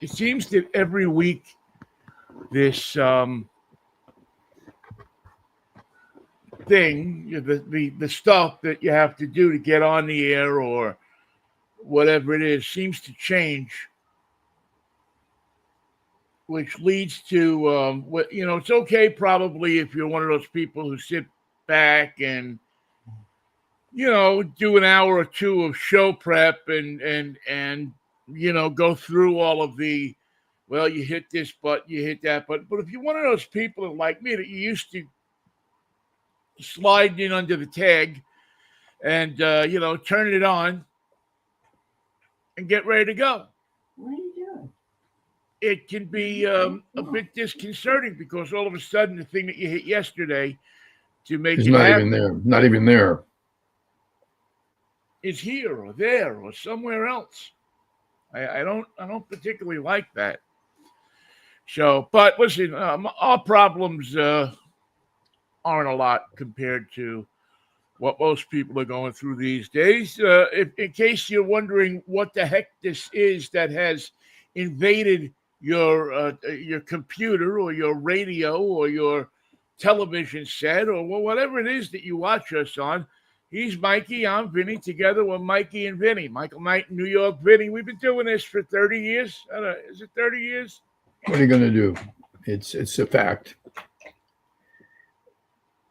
it seems that every week this thing, the stuff that you have to do to get on the air or whatever it is, seems to change, which leads to it's okay probably if you're one of those people who sit back and do an hour or two of show prep and go through all of the, well, you hit this button, you hit that button. But if you're one of those people that, like me, that you used to slide in under the tag and turn it on and get ready to go. What are you doing? It can be a bit disconcerting because all of a sudden the thing that you hit yesterday to make it's it not happen even there. Not even there. is here or there or somewhere else. I don't particularly like that. So, but listen, our problems aren't a lot compared to what most people are going through these days. In case you're wondering what the heck this is that has invaded your computer or your radio or your television set or whatever it is that you watch us on, he's Mikey, I'm Vinnie, together with Mikey and Vinnie. Michael Knight in New York, Vinnie. We've been doing this for 30 years. Is it 30 years? What are you going to do? It's a fact.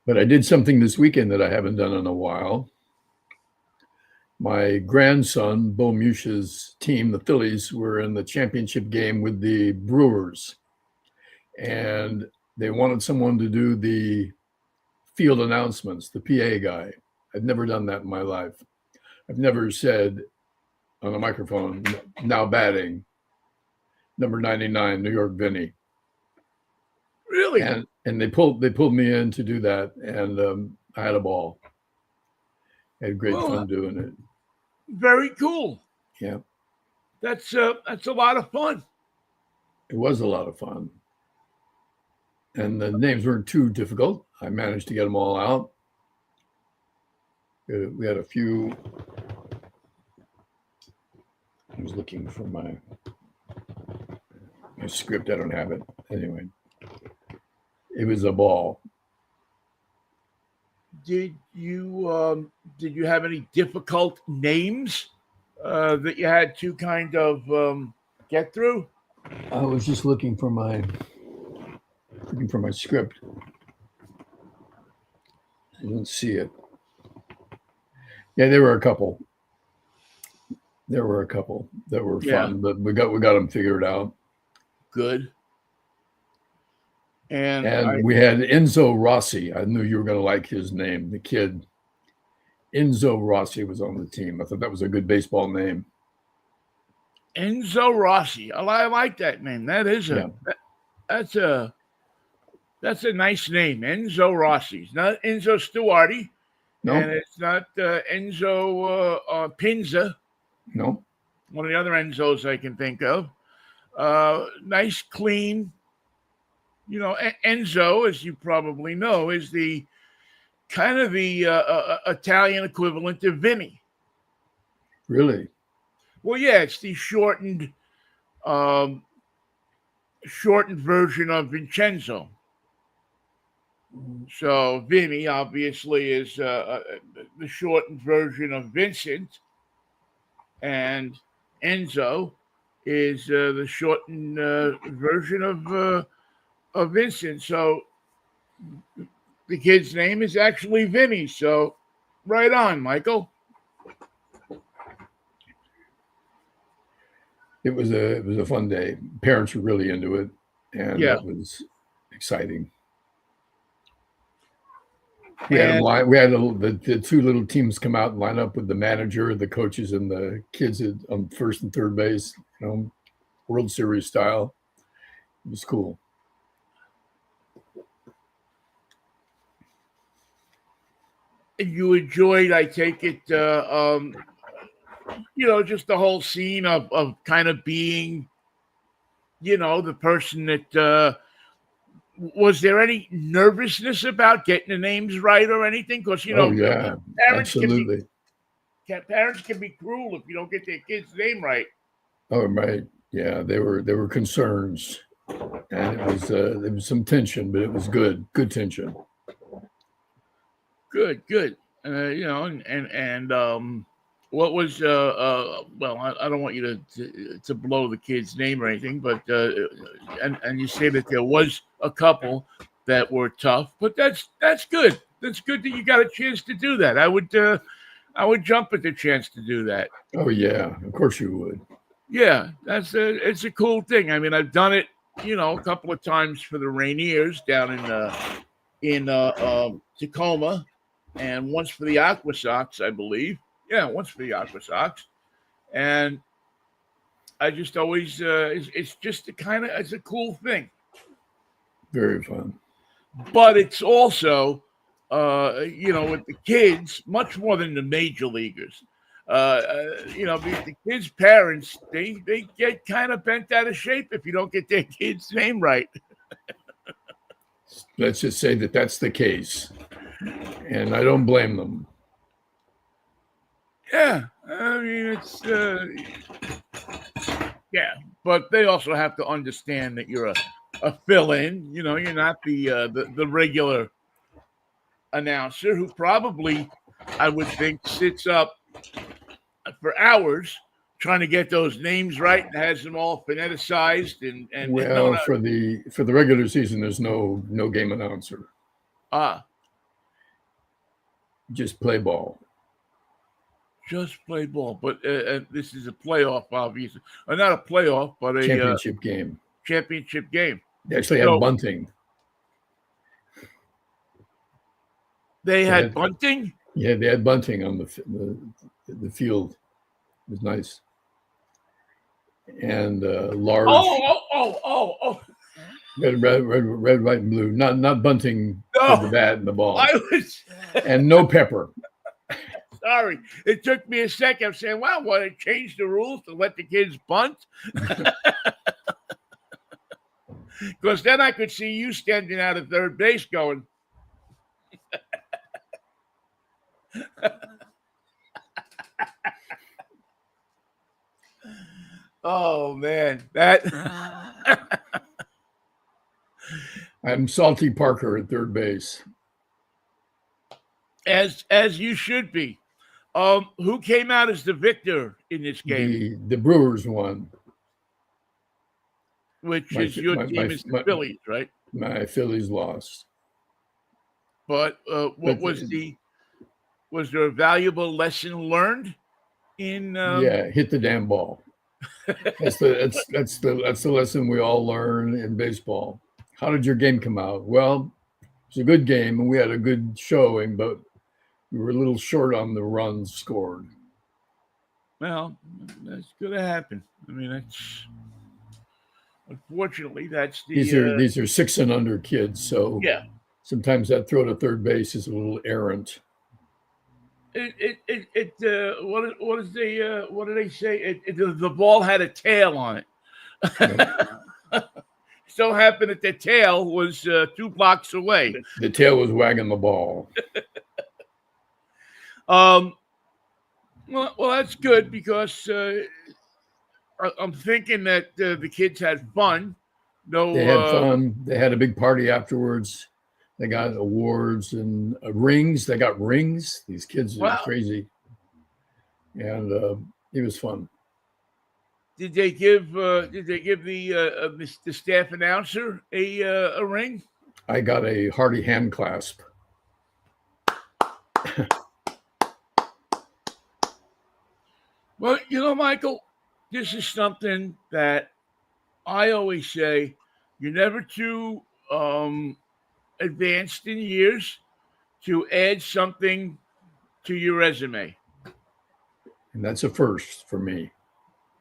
But I did something this weekend that I haven't done in a while. My grandson, Bo Mush's team, the Phillies, were in the championship game with the Brewers. And they wanted someone to do the field announcements, the PA guy. I've never done that in my life. I've never said on a microphone, now batting, number 99, New York Vinnie. Really? And they pulled me in to do that, and I had a ball. I had great fun doing it. Very cool. Yeah. That's a lot of fun. It was a lot of fun. And the names weren't too difficult. I managed to get them all out. We had a few. I was looking for my script. I don't have it. Anyway, it was a ball. Did you have any difficult names that you had to kind of get through? I was just looking for my script. I didn't see it. Yeah, there were a couple. There were a couple that were fun, but we got them figured out. Good. And we had Enzo Rossi. I knew you were going to like his name, the kid. Enzo Rossi was on the team. I thought that was a good baseball name. Enzo Rossi. I like that name. That is that's a nice name. Enzo Rossi. It's not Enzo Stuardi. No. And it's not Enzo Pinza. No. One of the other Enzos I can think of. Nice, clean. Enzo, as you probably know, is the kind of the Italian equivalent of Vinnie. Really? Well, yeah, it's the shortened version of Vincenzo. So Vinnie obviously is the shortened version of Vincent, and Enzo is the shortened version of Vincent. So the kid's name is actually Vinnie. So right on, Michael. It was a fun day. Parents were really into it, and it was exciting. We had the two little teams come out and line up with the manager, the coaches, and the kids on first and third base. World Series style. It was cool. You enjoyed, I take it, just the whole scene of kind of being, the person that. Was there any nervousness about getting the names right or anything? Because parents absolutely. Parents can be cruel if you don't get their kid's name right. Oh, right. Yeah, there were concerns, and there was some tension, but it was good tension. Good, good. What was well, I don't want you to blow the kid's name or anything, but and you say that there was a couple that were tough, but that's good. That's good that you got a chance to do that. I would jump at the chance to do that. Oh yeah, of course you would. Yeah, it's a cool thing. I mean, I've done it, a couple of times for the Rainiers down in Tacoma, and once for the Aqua Sox, I believe. Yeah, once for the Aqua Sox, and I just always it's just it's a cool thing, Very fun. but it's also with the kids much more than the major leaguers. The kids' parents they get kind of bent out of shape if you don't get their kid's name right. Let's just say that that's the case, and I don't blame them. Yeah, I mean it's yeah, but they also have to understand that you're a fill-in. You're not the regular announcer who probably, I would think, sits up for hours trying to get those names right and has them all phoneticized and Well, for the regular season, there's no game announcer. Just play ball. Just play ball, but this is a playoff, obviously. Not a playoff, but a championship game. Championship game. They actually had bunting. They had bunting? Yeah, they had bunting on the field. It was nice. And large. Oh. Red, white, and blue. Not bunting for the bat and the ball. And no pepper. Sorry, it took me a second. I'm saying, wow, what, they changed the rules to let the kids bunt? Because then I could see you standing out at third base going. Oh, man. I'm Salty Parker at third base. As you should be. Who came out as the victor in this game? The Brewers won. Which is your team is the Phillies, right? My Phillies lost. But was there a valuable lesson learned in hit the damn ball. That's the lesson we all learn in baseball. How did your game come out? Well, it's a good game and we had a good showing, but we were a little short on the runs scored. Well, that's going to happen. I mean, unfortunately, that's these are 6 and under kids, so yeah. Sometimes that throw to third base is a little errant. What do they say? The ball had a tail on it. Yeah. So happened that the tail was 2 blocks away. The tail was wagging the ball. Well, that's good because I'm thinking that the kids had fun. They had fun. They had a big party afterwards. They got awards and rings. They got rings. These kids are crazy, and it was fun. Did they give the staff announcer a ring? I got a hearty hand clasp. Well, Michael, this is something that I always say: you're never too advanced in years to add something to your resume. And that's a first for me.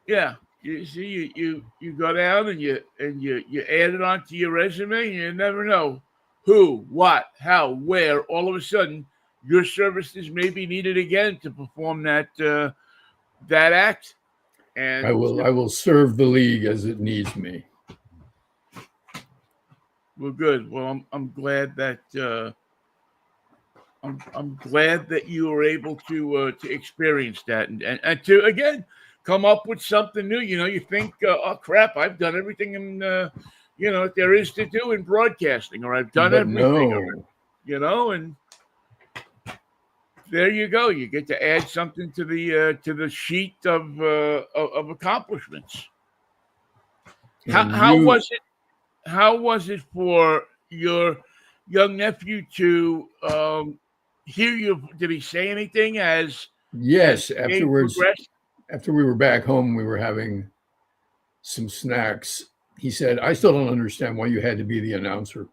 Yeah. You see, you go down and you add it onto your resume, and you never know who, what, how, where. All of a sudden, your services may be needed again to perform that act. And I will serve the league as it needs me. Well, good. Well, I'm glad that I'm glad that you were able to experience that and to again come up with something new. You think, oh crap, I've done everything there is to do in broadcasting, or I've done But everything, no, and there you go. You get to add something to the sheet of accomplishments. and How you, was it? How was it for your young nephew to hear you? Did he say anything as yes, the game afterwards, progressed? after we were back home, we were having some snacks. He said, I still don't understand why you had to be the announcer.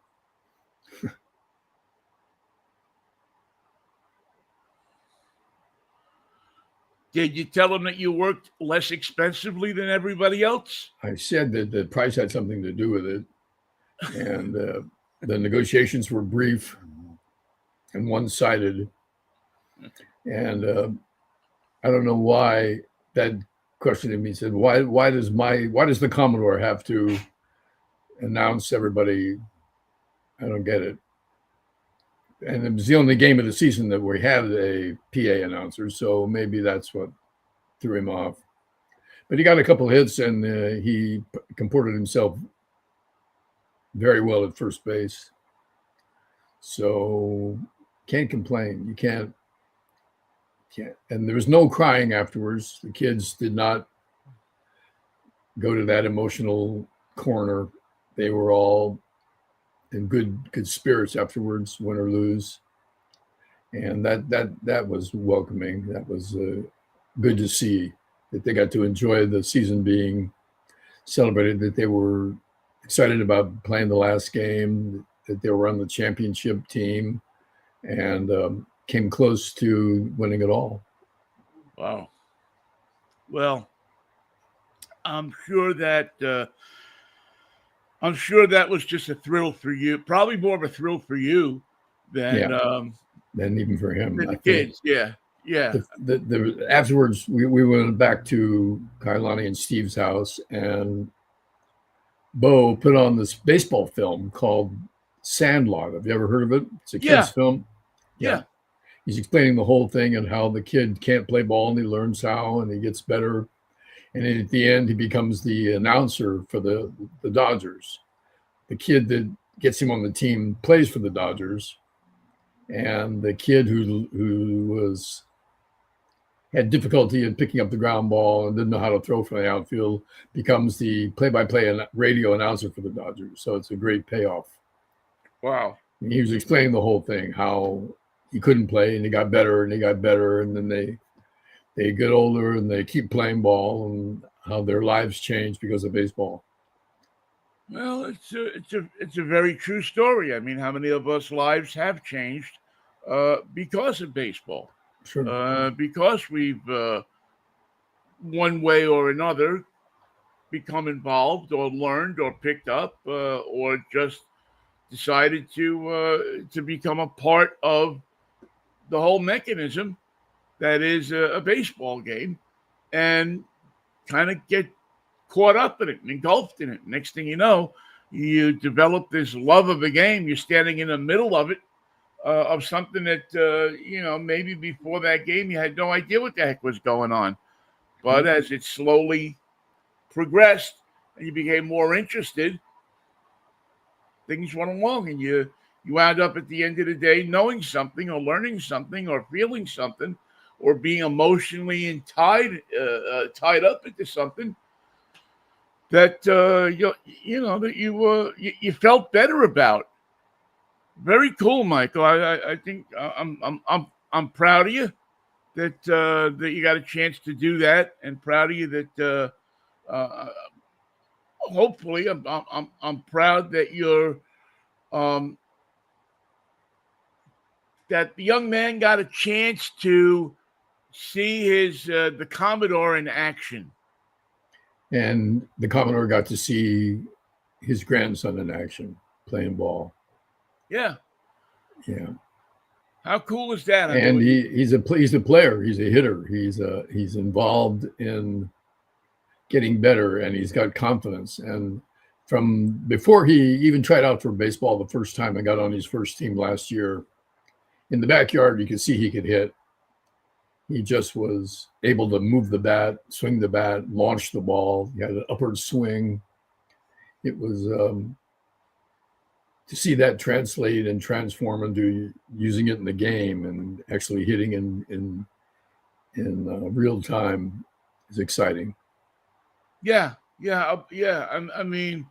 Did you tell him that you worked less expensively than everybody else? I said that the price had something to do with it. And the negotiations were brief and one sided. And I don't know why that questioned me. He said, why does the Commodore have to announce everybody? I don't get it. And it was the only game of the season that we had a PA announcer, so maybe that's what threw him off. But he got a couple hits, and he comported himself very well at first base. So can't complain. You can't. And there was no crying afterwards. The kids did not go to that emotional corner. They were all in good spirits afterwards, win or lose. And that was welcoming. That was good to see that they got to enjoy the season being celebrated, that they were excited about playing the last game, that they were on the championship team, and came close to winning it all. Wow. Well, I'm sure that was just a thrill for you. Probably more of a thrill for you than even for him. than the kids. Yeah. Afterwards, we went back to Kailani and Steve's house, and Bo put on this baseball film called Sandlot. Have you ever heard of it? It's a kid's film. Yeah. He's explaining the whole thing and how the kid can't play ball and he learns how and he gets better. And then at the end, he becomes the announcer for the Dodgers. The kid that gets him on the team plays for the Dodgers. And the kid who had difficulty in picking up the ground ball and didn't know how to throw from the outfield becomes the play-by-play radio announcer for the Dodgers. So it's a great payoff. Wow. And he was explaining the whole thing, how he couldn't play and he got better and he got better. And then they get older and they keep playing ball and how their lives change because of baseball. Well, it's a very true story. I mean, how many of us lives have changed because of baseball? Sure. Because we've one way or another become involved or learned or picked up or just decided to become a part of the whole mechanism that is a baseball game, and kind of get caught up in it and engulfed in it. Next thing you know, you develop this love of the game. You're standing in the middle of it, of something that, maybe before that game you had no idea what the heck was going on. But as it slowly progressed and you became more interested, things went along and you wound up at the end of the day knowing something or learning something or feeling something or being emotionally tied up into something that you felt better about. Very cool, Michael. I think I'm proud of you that you got a chance to do that, and proud of you that hopefully I'm proud that you're that the young man got a chance to see his the Commodore in action. And the Commodore got to see his grandson in action playing ball. Yeah. Yeah. How cool is that? And he's a player. He's a hitter. He's involved in getting better, and he's got confidence. And from before he even tried out for baseball the first time, I got on his first team last year. In the backyard, you could see he could hit. He just was able to move the bat, swing the bat, launch the ball. He had an upward swing. It was to see that translate and transform into using it in the game and actually hitting in real time is exciting. Yeah, yeah. I mean,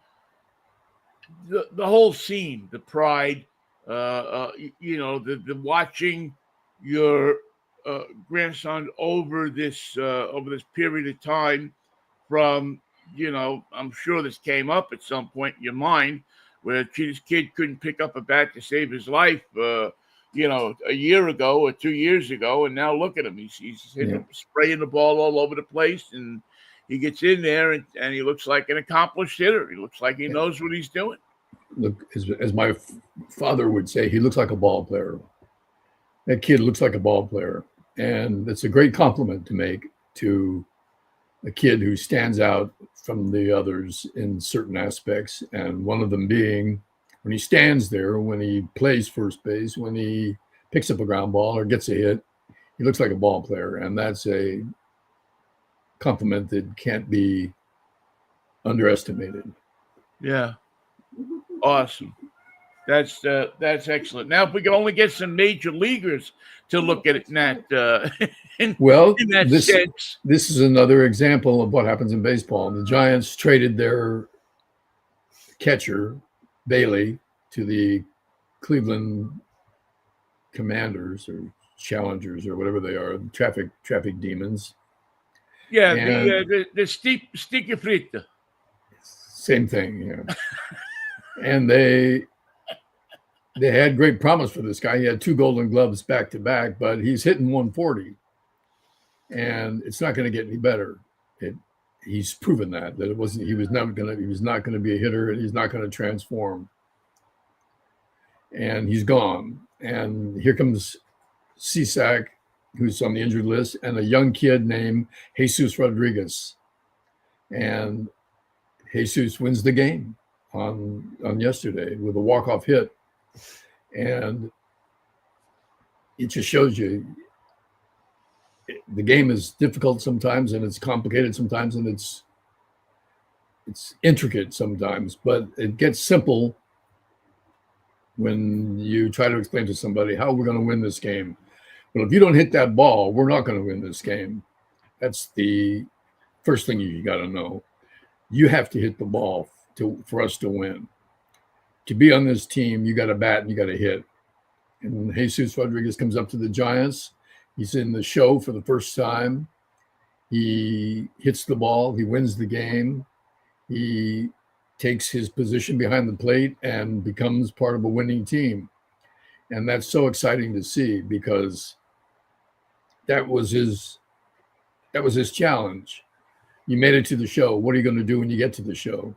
the whole scene, the pride, the watching your grandson over this period of time from, I'm sure this came up at some point in your mind where this kid couldn't pick up a bat to save his life, a year ago or 2 years ago, and now look at him. He's hitting, spraying the ball all over the place, and he gets in there and he looks like an accomplished hitter. He looks like he knows what he's doing. Look, as my father would say, he looks like a ball player. That kid looks like a ball player. And it's a great compliment to make to a kid who stands out from the others in certain aspects. And one of them being when he stands there, when he plays first base, when he picks up a ground ball or gets a hit, he looks like a ball player. And that's a compliment that can't be underestimated. Yeah. Awesome. That's excellent. Now, if we could only get some major leaguers to look at it in that, sense. This is another example of what happens in baseball. The Giants traded their catcher, Bailey, to the Cleveland Commanders or Challengers or whatever they are, traffic demons. Yeah, the sticky fritta. Same thing, yeah. And they had great promise for this guy. He had 2 Golden Gloves back to back, but he's hitting 140, and it's not going to get any better. He's proven that it wasn't. He was not going to be a hitter, and he's not going to transform. And he's gone. And here comes Cisak, who's on the injured list, and a young kid named Jesus Rodriguez, and Jesus wins the game on yesterday with a walk-off hit. And it just shows you the game is difficult sometimes, and it's complicated sometimes, and it's intricate sometimes, but it gets simple when you try to explain to somebody how we're going to win this game. Well, if you don't hit that ball, we're not going to win this game. That's the first thing you got to know. You have to hit the ball for us to win. To be on this team, you got to bat and you got to hit. And Jesus Rodriguez comes up to the Giants. He's in the show for the first time. He hits the ball. He wins the game. He takes his position behind the plate and becomes part of a winning team. And that's so exciting to see because that was his challenge. You made it to the show. What are you going to do when you get to the show?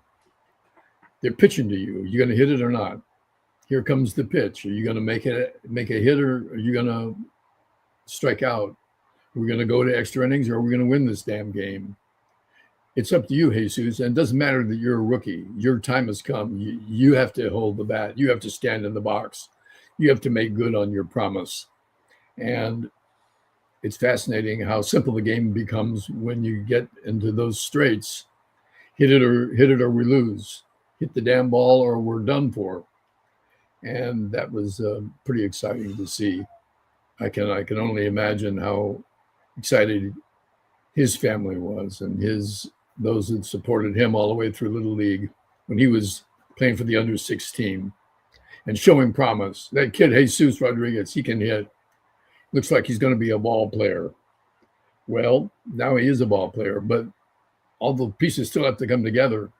They're pitching to you. Are you going to hit it or not? Here comes the pitch. Are you going to make a hit, or are you going to strike out? Are we going to go to extra innings, or are we going to win this damn game? It's up to you, Jesus. And it doesn't matter that you're a rookie. Your time has come. You have to hold the bat. You have to stand in the box. You have to make good on your promise. And it's fascinating how simple the game becomes when you get into those straits. Hit it or we lose. Hit the damn ball or we're done for. And that was pretty exciting to see. I can only imagine how excited his family was and those that supported him all the way through Little League when he was playing for the under 16 and showing promise. That kid, Jesus Rodriguez, he can hit. Looks like he's going to be a ball player. Well, now he is a ball player, but all the pieces still have to come together.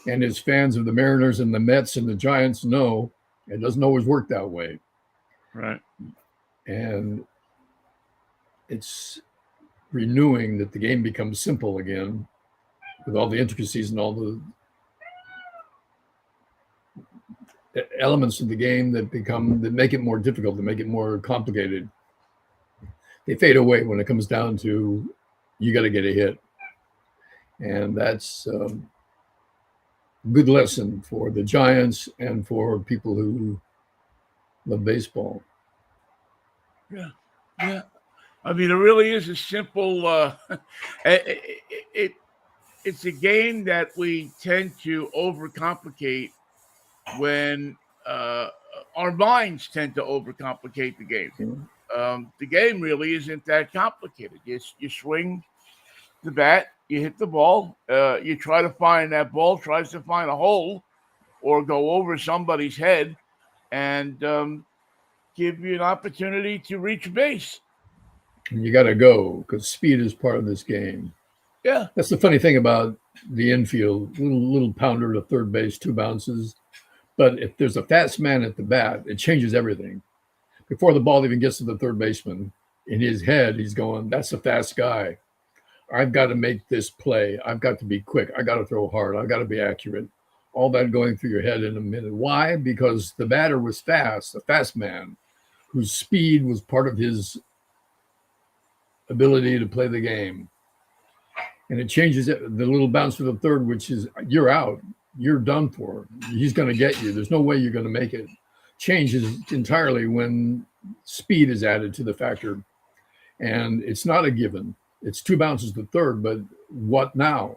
And his fans of the Mariners and the Mets and the Giants know it doesn't always work that way. Right. And it's renewing that the game becomes simple again with all the intricacies and all the elements of the game that make it more difficult, that make it more complicated. They fade away when it comes down to you got to get a hit. And that's good lesson for the Giants and for people who love baseball. Yeah. I mean, it really is a simple. It it's a game that we tend to overcomplicate when our minds tend to overcomplicate the game. The game really isn't that complicated. You swing the bat, you hit the ball, you try to find that ball tries to find a hole or go over somebody's head, and give you an opportunity to reach base. And you got to go because speed is part of this game. Yeah, That's the funny thing about the infield, little pounder to third base, 2 bounces. But if there's a fast man at the bat, it changes everything. Before the ball even gets to the third baseman, in his head, he's going, that's a fast guy. I've got to make this play. I've got to be quick. I got to throw hard. I've got to be accurate. All that going through your head in a minute. Why? Because the batter was fast, a fast man whose speed was part of his ability to play the game. And it changes it. The little bounce to the third, which is you're out. You're done for. He's going to get you. There's no way you're going to make it. Changes entirely when speed is added to the factor. And it's not a given. It's 2 bounces to third, but what now?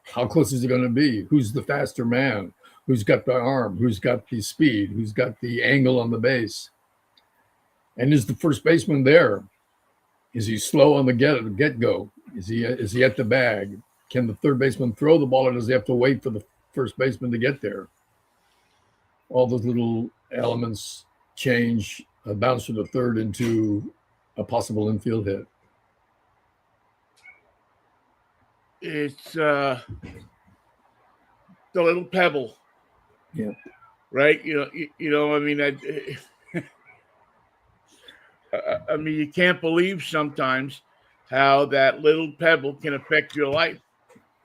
How close is it going to be? Who's the faster man? Who's got the arm? Who's got the speed? Who's got the angle on the base? And is the first baseman there? Is he slow on the get-go? Is he at the bag? Can the third baseman throw the ball, or does he have to wait for the first baseman to get there? All those little elements change a bounce to the third into a possible infield hit. it's the little pebble. Yeah. Right. I mean, I mean, you can't believe sometimes how that little pebble can affect your life,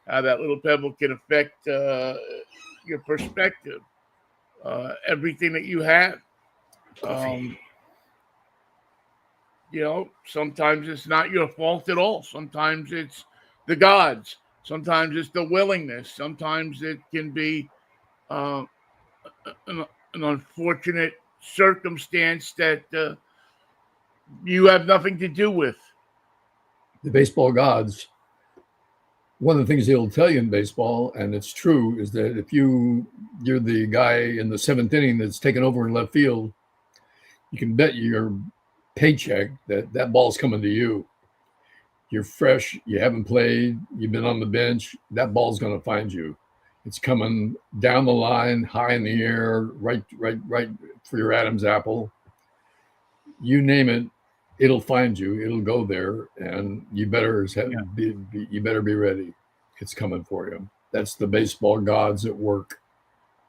how that little pebble can affect your perspective, everything that you have. Um, sometimes it's not your fault at all. Sometimes it's the gods. Sometimes it's the willingness. Sometimes it can be uh, an unfortunate circumstance that you have nothing to do with. The baseball gods, one of the things they'll tell you in baseball, and it's true, is that if you're the guy in the 7th inning that's taken over in left field, you can bet your paycheck that ball's coming to you. You're fresh, you haven't played, you've been on the bench, that ball's going to find you. It's coming down the line, high in the air, right for your Adam's apple. You name it, it'll find you. It'll go there, and you better be ready. It's coming for you. That's the baseball gods at work.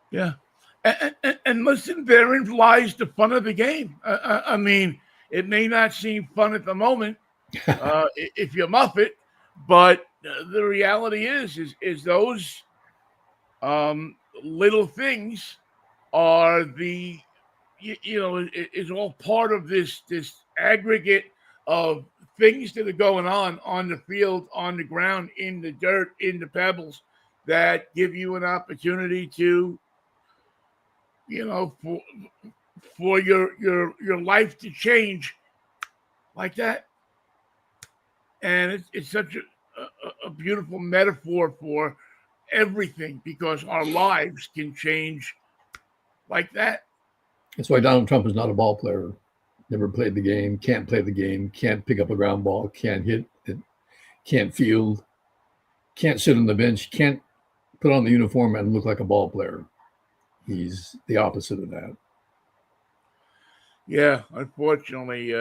Yeah, and listen, therein lies the fun of the game. I mean, it may not seem fun at the moment if you muff it, but the reality is those little things are is all part of this aggregate of things that are going on the field, on the ground, in the dirt, in the pebbles, that give you an opportunity to, for your life to change like that. And it's such a beautiful metaphor for everything, because our lives can change like that. That's why Donald Trump is not a ball player. Never played the game, can't play the game, can't pick up a ground ball, can't hit it, can't field, can't sit on the bench, can't put on the uniform and look like a ball player. He's the opposite of that. Yeah, unfortunately,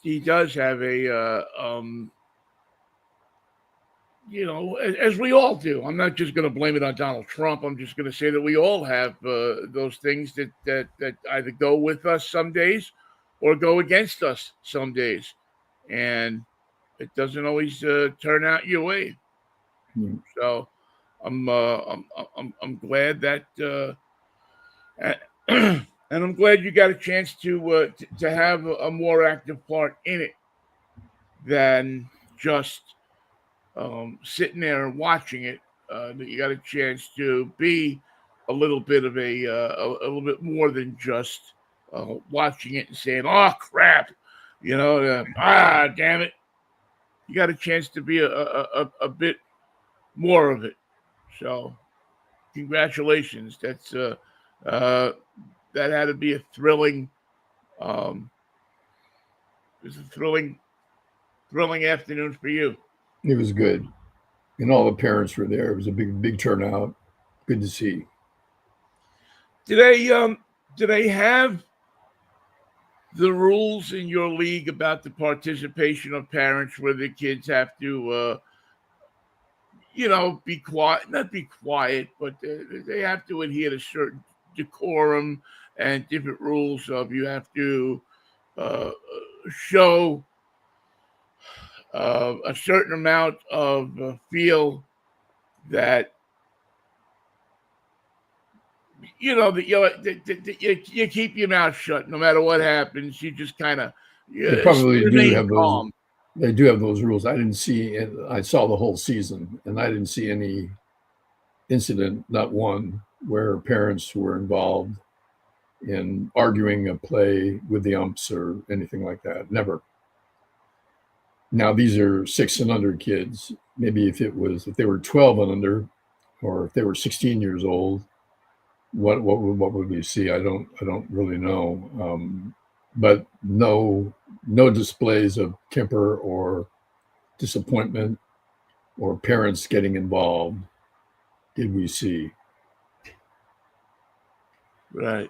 he does have a as we all do. I'm not just going to blame it on Donald Trump. I'm just going to say that we all have those things that either go with us some days or go against us some days, and it doesn't always turn out your way. Mm. So I'm glad that, and I'm glad you got a chance to have a more active part in it than just sitting there and watching it. That you got a chance to be a little bit of a little bit more than just watching it and saying, "Oh crap," damn it. You got a chance to be a bit more of it. So, congratulations. That had to be a thrilling. It was a thrilling afternoon for you. It was good, and all the parents were there. It was a big turnout. Good to see. Do they have the rules in your league about the participation of parents where the kids have to be quiet, not be quiet, but they have to adhere to certain decorum and different rules of you have to show a certain amount of feel that you keep your mouth shut no matter what happens. You just kind of They probably do remain have those. calm. They do have those rules. I didn't see. I saw the whole season, and I didn't see any incident, not one, where parents were involved in arguing a play with the umps or anything like that. Never. Now these are 6 and under kids. Maybe if they were 12 and under, or if they were 16 years old, what would we see? I don't really know. But no displays of temper or disappointment or parents getting involved did we see. Right.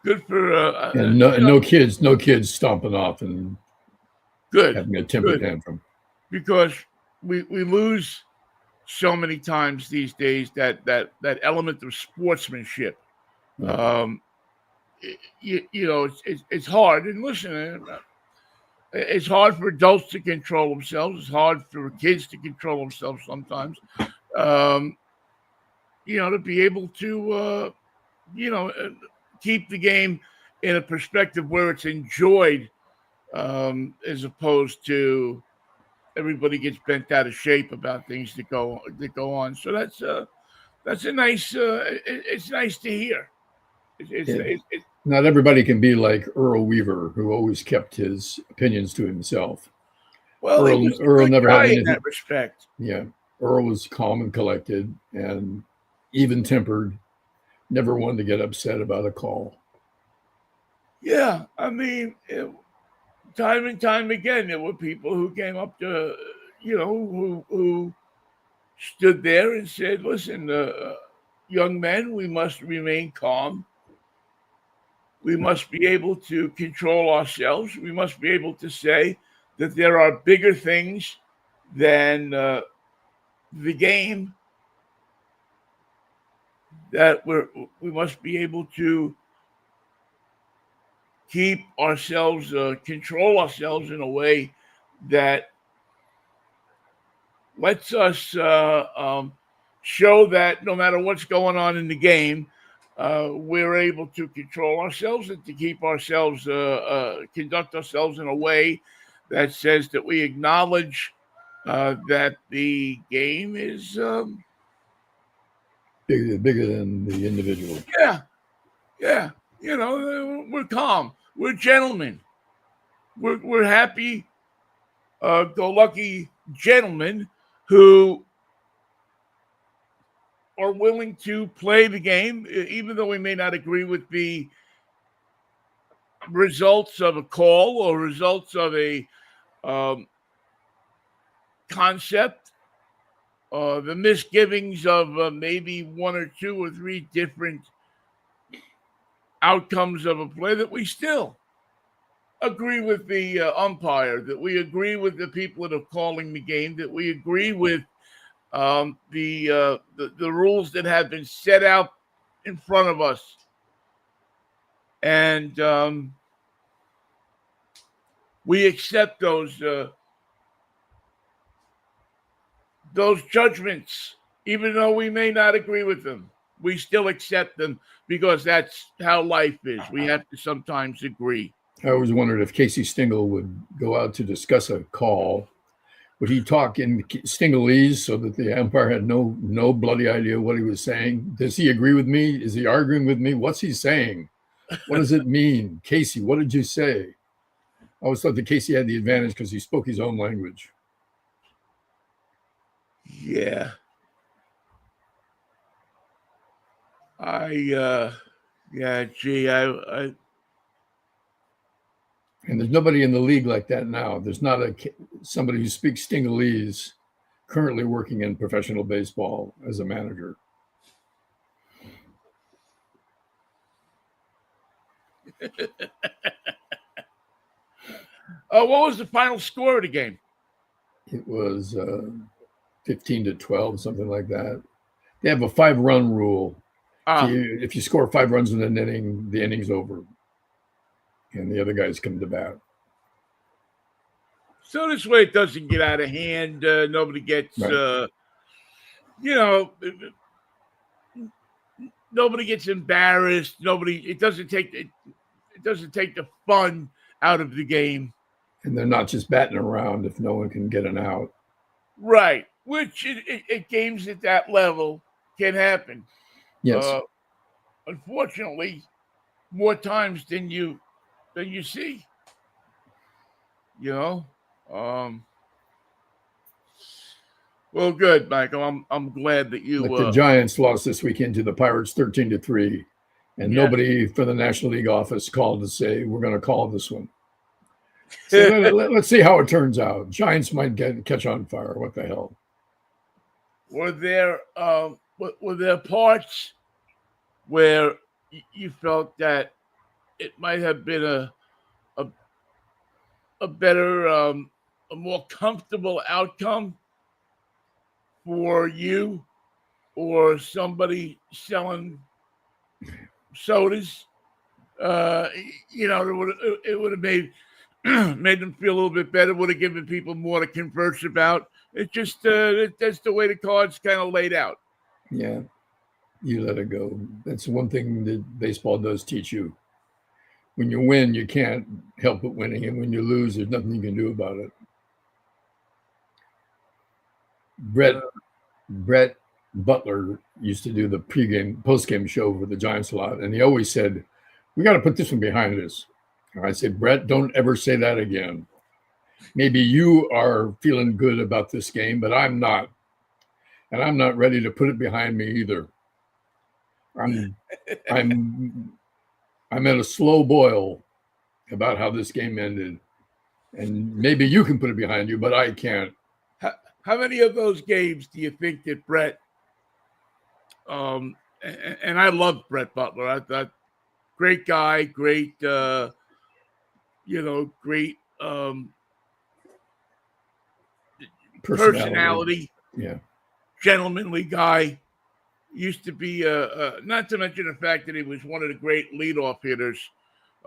Good for and no kids stomping off and good having a temper tantrum. Because we lose so many times these days that element of sportsmanship. It's hard. And listen, it's hard for adults to control themselves. It's hard for kids to control themselves sometimes. To be able to, keep the game in a perspective where it's enjoyed, as opposed to everybody gets bent out of shape about things that go on. So that's a nice. It's nice to hear. Not everybody can be like Earl Weaver, who always kept his opinions to himself. Well, Earl never had anything in that respect. Yeah, Earl was calm and collected and even-tempered. Never wanted to get upset about a call. Yeah, I mean, time and time again, there were people who came up to, who stood there and said, "Listen, young men, we must remain calm. We must be able to control ourselves. We must be able to say that there are bigger things than the game, that we must be able to keep ourselves, control ourselves in a way that lets us show that no matter what's going on in the game, we're able to control ourselves and to keep ourselves, conduct ourselves in a way that says that we acknowledge that the game is bigger than the individual." Yeah. We're calm. We're gentlemen. We're happy, go lucky gentlemen who are willing to play the game, even though we may not agree with the results of a call or results of a concept, the misgivings of maybe 1 or 2 or 3 different outcomes of a play, that we still agree with the umpire, that we agree with the people that are calling the game, that we agree with the rules that have been set out in front of us, and we accept those judgments, even though we may not agree with them. We still accept them because that's how life is. We have to sometimes agree. I always wondered if Casey Stengel would go out to discuss a call. Would he talk in Stengelese so that the umpire had no bloody idea what he was saying? Does he agree with me? Is he arguing with me? What's he saying? What does it mean? Casey, what did you say? I always thought that Casey had the advantage because he spoke his own language. Yeah. Gee, And there's nobody in the league like that now. There's not somebody who speaks Stingalese currently working in professional baseball as a manager. what was the final score of the game? It was 15-12, something like that. They have a 5-run rule. If you score 5 runs in an inning, the inning's over, and the other guys come to bat. So this way it doesn't get out of hand. Nobody gets, Right. Nobody gets embarrassed. It doesn't take the fun out of the game. And they're not just batting around if no one can get an out. Right. Which at games at that level can happen. Yes. Unfortunately, more times than you see. Well, good, Michael. I'm glad that you. Like the Giants lost this weekend to the Pirates 13-3, and nobody for the National League office called to say we're going to call this one. So let's see how it turns out. Giants might catch on fire. What the hell? Were there parts where you felt that it might have been a better, a more comfortable outcome for you or somebody selling sodas? It would have made them feel a little bit better. Would have given people more to converse about. It's just that's the way the cards kind of laid out. Yeah, you let it go. That's one thing that baseball does teach you. When you win, you can't help but winning, and when you lose, there's nothing you can do about it. Brett Butler used to do the postgame show for the Giants a lot, and he always said, "We got to put this one behind us." And I said, "Brett, don't ever say that again. Maybe you are feeling good about this game, but I'm not, and I'm not ready to put it behind me either. I'm at a slow boil about how this game ended, and maybe you can put it behind you, but I can't." How many of those games do you think that Brett? And I love Brett Butler. I thought great guy, great, great personality. Yeah, gentlemanly guy. Used to be not to mention the fact that he was one of the great leadoff hitters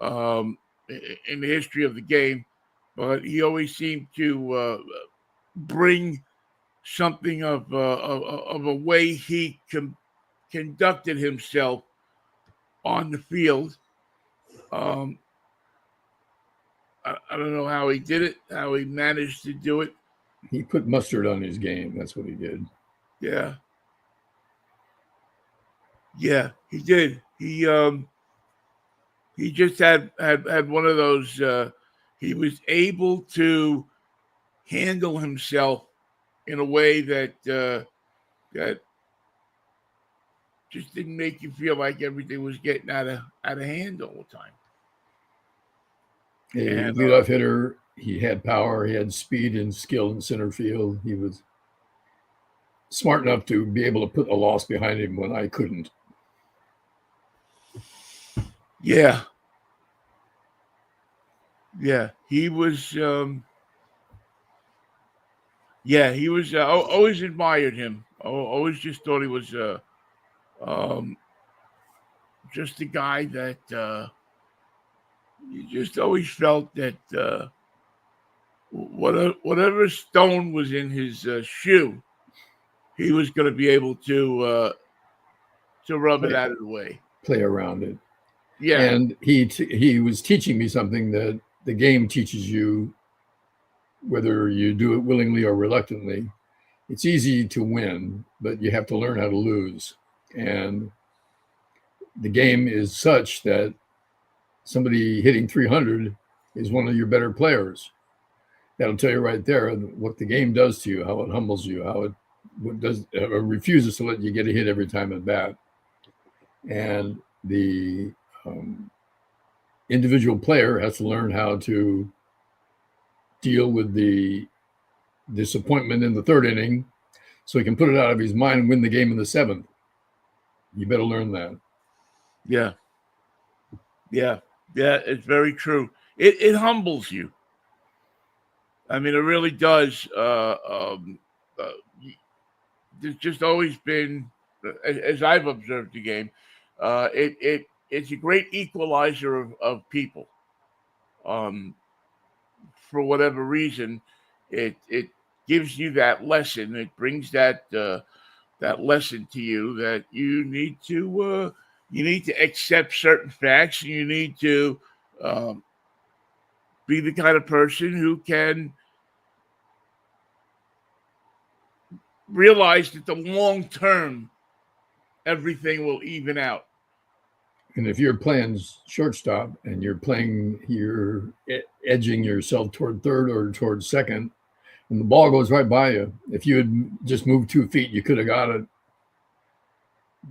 in the history of the game. But he always seemed to bring something of a way he conducted himself on the field. I don't know how he did it, how he managed to do it. He put mustard on his game. That's what he did. Yeah. Yeah, he did. He just had one of those. He was able to handle himself in a way that that just didn't make you feel like everything was getting out of hand all the time. A leadoff hitter. He had power. He had speed and skill in center field. He was smart enough to be able to put a loss behind him when I couldn't. Yeah. He was. He was. Always admired him. Always just thought he was just a guy that you just always felt that whatever stone was in his shoe, he was going to be able to rub it out of the way, play around it. Yeah, and he was teaching me something that the game teaches you, whether you do it willingly or reluctantly. It's easy to win, but you have to learn how to lose. And the game is such that somebody hitting 300 is one of your better players. That'll tell you right there what the game does to you, how it humbles you, how it refuses to let you get a hit every time at bat. And the individual player has to learn how to deal with the disappointment in the third inning so he can put it out of his mind and win the game in the seventh. You better learn that. Yeah. It's very true. It humbles you. I mean, it really does. There's just always been, as I've observed the game, it's a great equalizer of people. For whatever reason, it gives you that lesson. It brings that lesson to you that you need to accept certain facts, and you need to be the kind of person who can realize that the long term everything will even out. And if you're playing shortstop and you're edging yourself toward third or toward second, and the ball goes right by you, if you had just moved 2 feet, you could have got it.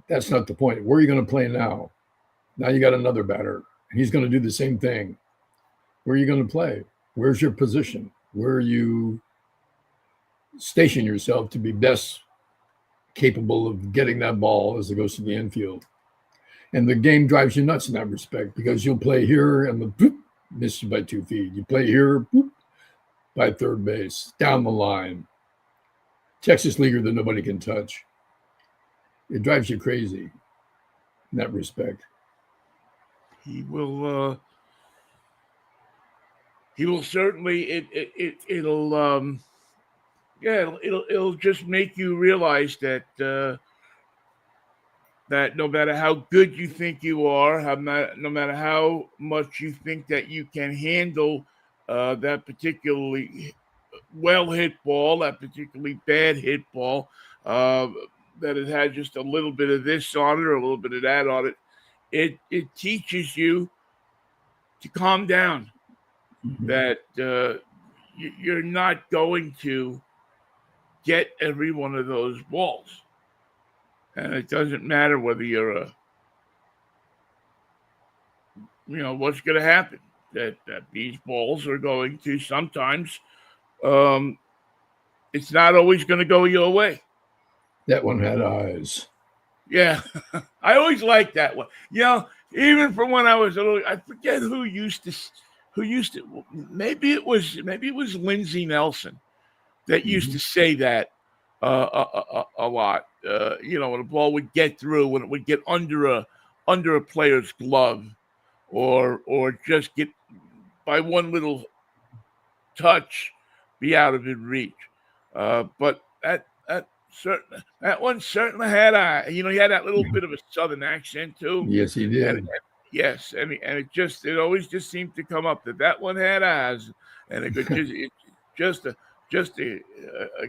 That's not the point. Where are you going to play now? Now you got another batter. He's going to do the same thing. Where are you going to play? Where's your position? Where you station yourself to be best capable of getting that ball as it goes to the infield? And the game drives you nuts in that respect, because you'll play here and the boop, miss you by 2 feet. You play here, boop, by third base, down the line. Texas leaguer that nobody can touch. It drives you crazy in that respect. He will certainly. It'll just make you realize that that no matter how good you think you are, no matter how much you think that you can handle that particularly well hit ball, that particularly bad hit ball, that it had just a little bit of this on it or a little bit of that on it, it teaches you to calm down. Mm-hmm. That you're not going to get every one of those balls. And it doesn't matter whether you're what's going to happen. That these balls are going to sometimes, it's not always going to go your way. That one had eyes. Yeah, I always liked that one. Even from when I was a little, I forget who used to. Maybe it was Lindsey Nelson that used to say that a lot. When a ball would get through, when it would get under a player's glove, or just get by one little touch, be out of his reach. But that one certainly had he had that little bit of a southern accent too. Yes, he did. Yes, and it always just seemed to come up that one had eyes, and it could just a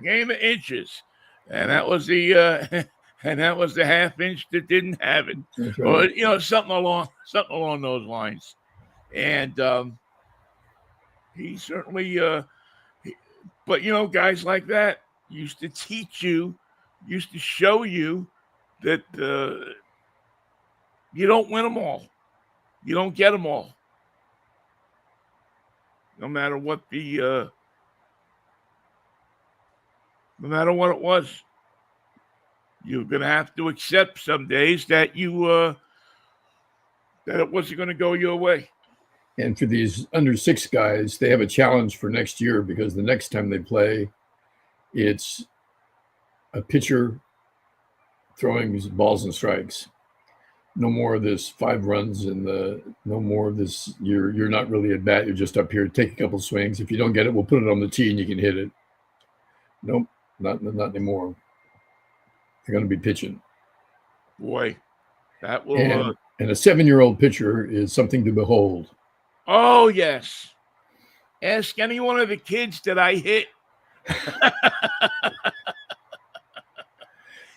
game of inches, and that was the half inch that didn't have it, right. Or something along those lines, and he certainly. But guys like that used to teach you, used to show you that you don't win them all. You don't get them all. No matter what no matter what it was, you're going to have to accept some days that that it wasn't going to go your way. And for these under 6 guys, they have a challenge for next year, because the next time they play, it's a pitcher throwing balls and strikes. No more of this 5 runs and no more of this. You're not really at bat. You're just up here. Take a couple swings. If you don't get it, we'll put it on the tee and you can hit it. Nope, not anymore. They're going to be pitching. Boy, that will. And a 7-year-old pitcher is something to behold. Oh yes. Ask any one of the kids that I hit.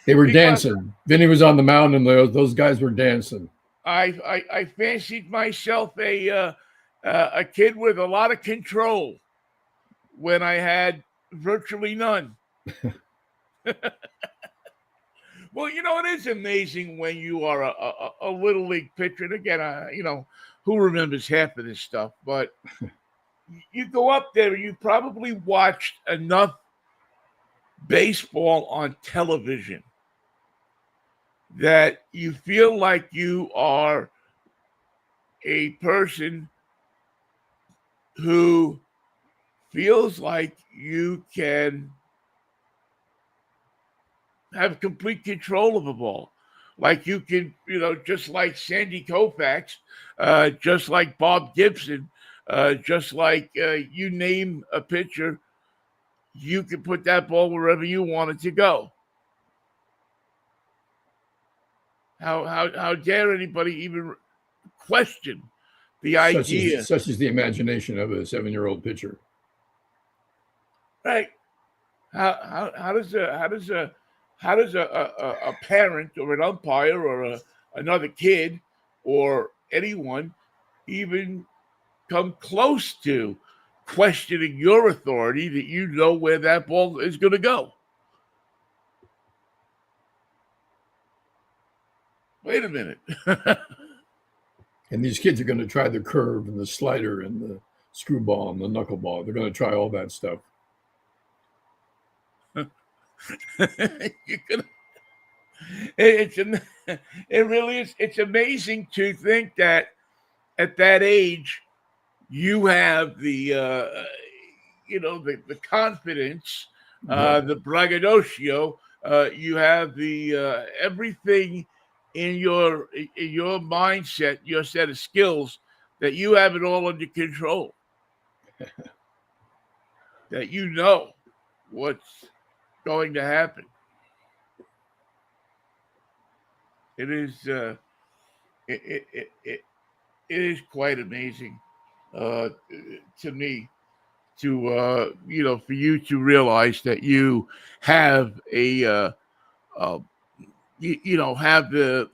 They were dancing. Vinnie was on the mound, and those guys were dancing. I fancied myself a kid with a lot of control when I had virtually none. Well, it is amazing when you are a little league pitcher. And again, who remembers half of this stuff? But you go up there, you probably watched enough baseball on television that you feel like you are a person who feels like you can have complete control of a ball. Like you can, just like Sandy Koufax, just like Bob Gibson, just like you name a pitcher, you can put that ball wherever you want it to go. How dare anybody even question the idea? Such is the imagination of a 7-year-old pitcher. Right? How does a parent or an umpire or another kid or anyone even come close to questioning your authority that you know where that ball is going to go? Wait a minute. And these kids are going to try the curve and the slider and the screwball and the knuckleball. They're going to try all that stuff. It really is. It's amazing to think that at that age you have the the confidence, the braggadocio. You have the everything in your mindset, your set of skills, that you have it all under control. That you know what's going to happen. It is it is quite amazing to me to for you to realize that you have a have the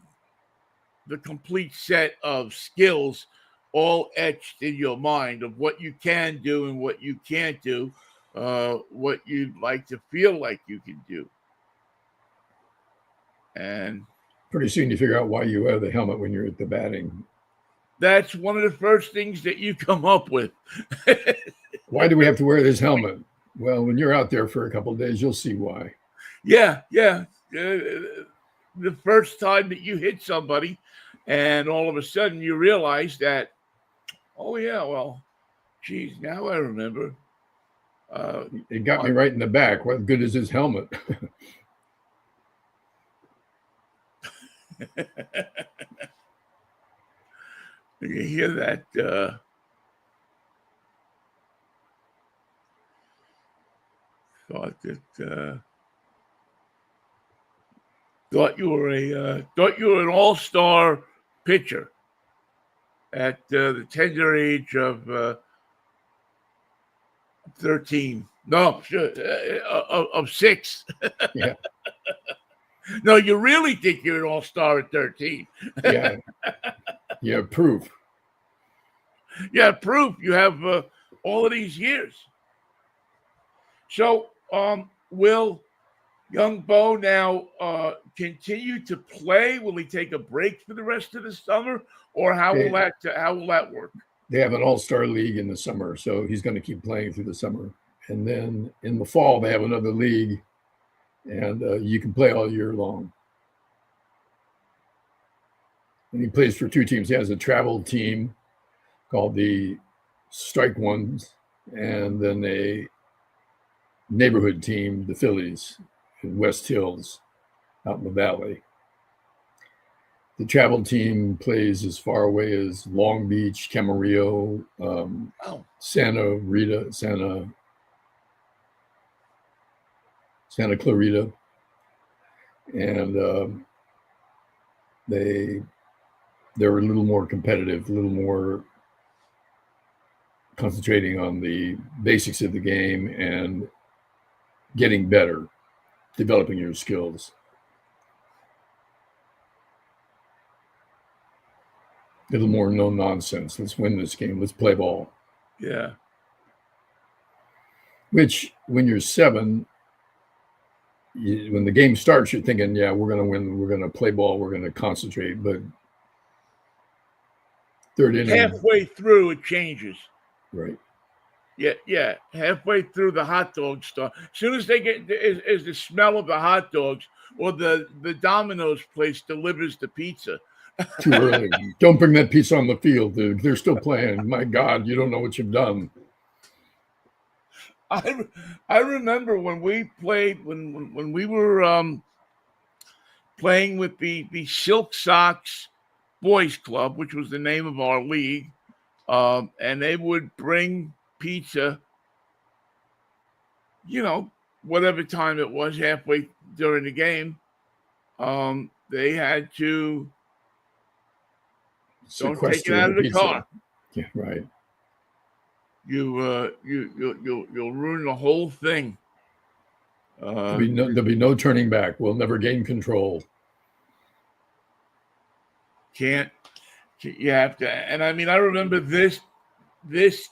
complete set of skills all etched in your mind of what you can do and what you can't do, what you'd like to feel like you can do. And pretty soon you figure out why you wear the helmet when you're at the batting. That's one of the first things that you come up with. Why do we have to wear this helmet? Well, when you're out there for a couple of days, you'll see why. Yeah. The first time that you hit somebody and all of a sudden you realize that, oh, yeah, well, geez, now I remember. It got me right in the back. What good is his helmet? You hear that? Thought you were an all-star pitcher at the tender age of 13. No, of 6. Yeah. No, you really think you're an all-star at 13. Yeah. Yeah, proof. Yeah, proof. You have all of these years. So, will young Bo now continue to play? Will he take a break for the rest of the summer, or how will that work? They have an all-star league in the summer, so he's going to keep playing through the summer. And then in the fall, they have another league, and you can play all year long. And he plays for 2 teams. He has a travel team called the Strike Ones, and then a neighborhood team, the Phillies, in West Hills, out in the valley. The travel team plays as far away as Long Beach, Camarillo, Santa Clarita, and they're a little more competitive, a little more concentrating on the basics of the game and getting better, developing your skills. A little more no nonsense. Let's win this game. Let's play ball. Yeah. Which, when you're 7, when the game starts, you're thinking, yeah, we're going to win. We're going to play ball. We're going to concentrate. But third inning. Halfway through, it changes. Right. Yeah. Halfway through, the hot dogs start. As soon as they get, is the smell of the hot dogs, or the Domino's place delivers the pizza. Too early. Don't bring that pizza on the field, dude. They're still playing. My God, you don't know what you've done. I remember when we played, when we were playing with the Silk Sox Boys Club, which was the name of our league, and they would bring pizza, whatever time it was, halfway during the game. They had to don't take it out of the car. Yeah, right. You'll ruin the whole thing. There'll be no turning back. We'll never gain control. You have to. And I mean, I remember this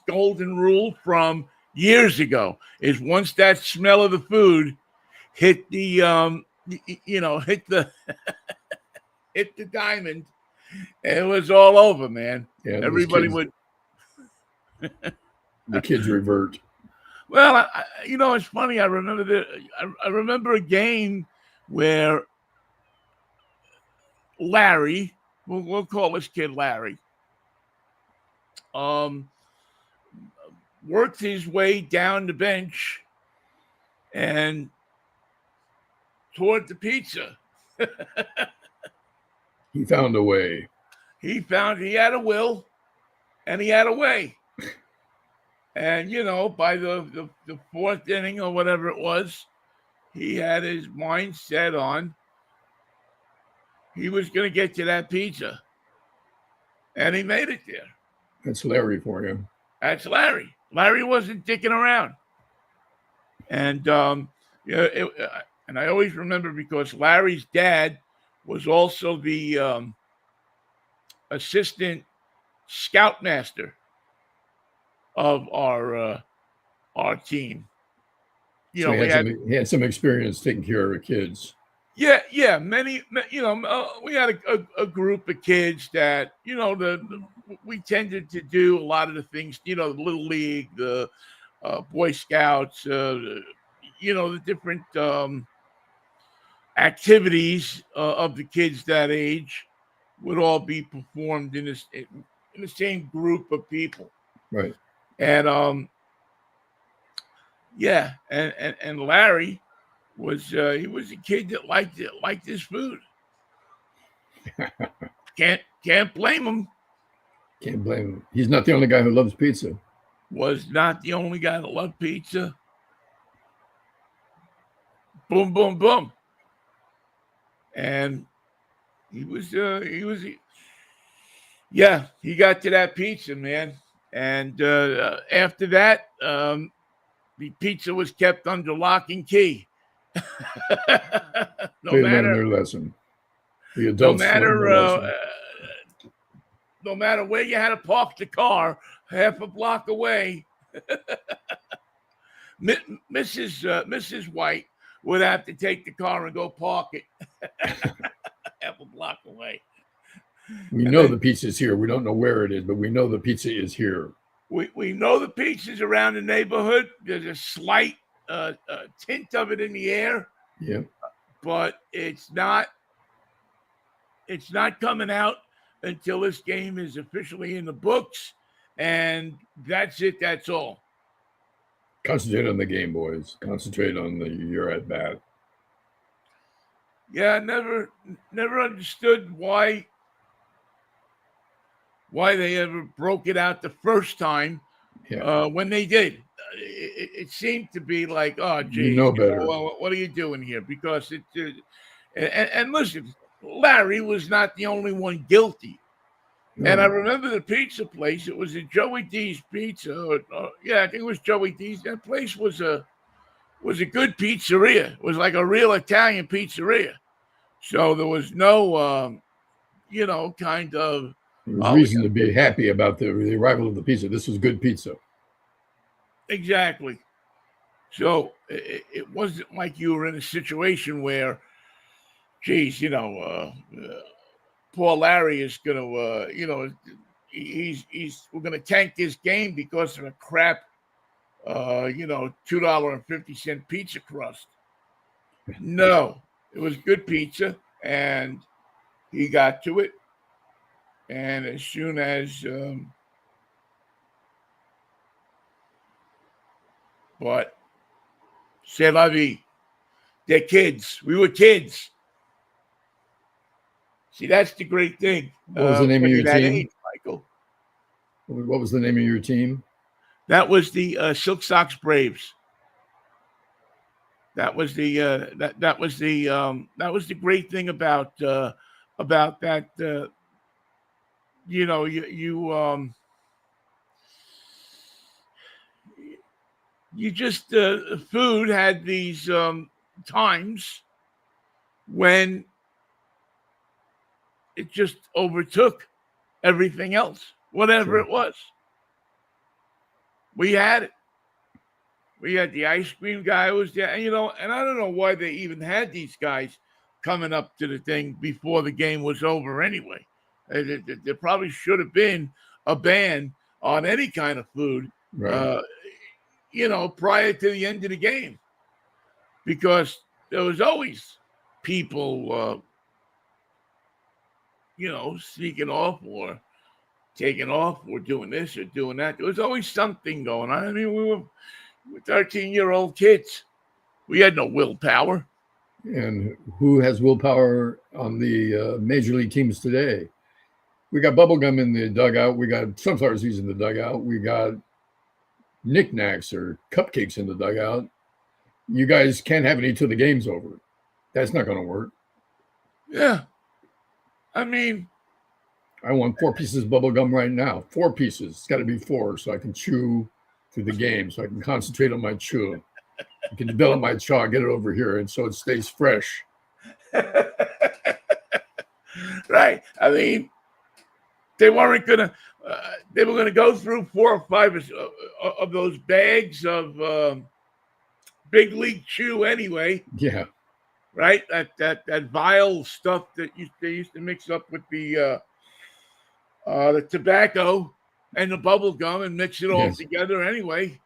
golden rule from years ago is once that smell of the food hit the hit the hit the diamond, it was all over, man. Yeah, everybody would. The kids revert. Well, it's funny. I remember a game where Larry, we'll call this kid Larry, worked his way down the bench and toward the pizza. He found a way. He had a will, and he had a way. And, by the fourth inning or whatever it was, he had his mind set on he was going to get to that pizza. And he made it there. That's Larry for you. That's Larry. Larry wasn't dicking around. And, and I always remember because Larry's dad was also the assistant scoutmaster of our team. He had some experience taking care of kids. Yeah. Many, we had a group of kids that, we tended to do a lot of the things, the Little League, the Boy Scouts, the different activities of the kids that age would all be performed in the same group of people. Right. And and Larry was he was a kid that liked his food. Can't blame him. Can't blame him. He's not the only guy who loves pizza. Was not the only guy that loved pizza. Boom, boom, boom. And he got to that pizza, man. And after that, the pizza was kept under lock and key. They learned their lesson. The adults no matter where you had to park the car, half a block away, Mrs. White would have to take the car and go park it half a block away. We know the pizza's here. We don't know where it is, but we know the pizza is here. We know the pizza's around the neighborhood. There's a slight tint of it in the air. Yeah. But it's not coming out until this game is officially in the books, and that's it. That's all. Concentrate on the game, boys. Concentrate on your at bat. Yeah, I never understood why they ever broke it out the first time. Yeah. When they did. It seemed to be like, oh, geez, you know better. What are you doing here? Because and listen, Larry was not the only one guilty. No. And I remember the pizza place. It was a Joey D's Pizza. I think it was Joey D's. That place was a good pizzeria. It was like a real Italian pizzeria. So there was no, kind of There was Oh, reason to be happy about the arrival of the pizza. This was good pizza. exactly. So it wasn't like you were in a situation where, geez, poor Larry is going to, we're going to tank this game because of a crap, $2.50 pizza crust. No, it was good pizza, and he got to it. And as soon as, but c'est la vie. They're kids. We were kids. See, that's the great thing. What was the name of When your you're that team? age, Michael. What was the name of your team? That was the Silk Sox Braves. That was the that was the great thing about that. You just food had these times when it just overtook everything else, whatever Sure. it was. We had it. We had the ice cream guy who was there, and I don't know why they even had these guys coming up to the thing before the game was over anyway. There probably should have been a ban on any kind of food, Right. Prior to the end of the game, because there was always people, sneaking off or taking off or doing this or doing that. There was always something going on. I mean, we were 13-year-old kids. We had no willpower. And who has willpower on the major league teams today? We got bubblegum in the dugout. We got sunflower seeds in the dugout. We got knickknacks or cupcakes in the dugout. You guys can't have any till the game's over. That's not going to work. Yeah. I mean, I want 4 pieces of bubblegum right now. 4 pieces. It's got to be 4 so I can chew through the game, so I can concentrate on my chew. I can develop my jaw, get it over here, and so it stays fresh. right. I mean, they weren't going to, they were going to go through 4 or 5 of those bags of Big League Chew anyway. Yeah. Right? That vile stuff that they used to mix up with the tobacco and the bubble gum and mix it all together anyway.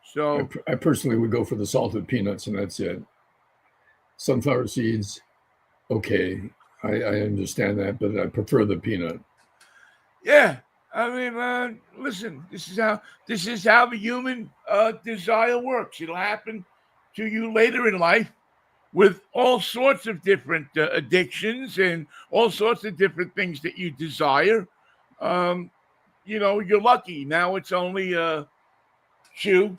So I personally would go for the salted peanuts, and that's it. Sunflower seeds, okay, I understand that, but I prefer the peanut. Yeah, I mean, listen, this is how the human desire works. It'll happen to you later in life with all sorts of different addictions and all sorts of different things that you desire. You're lucky. Now it's only chew,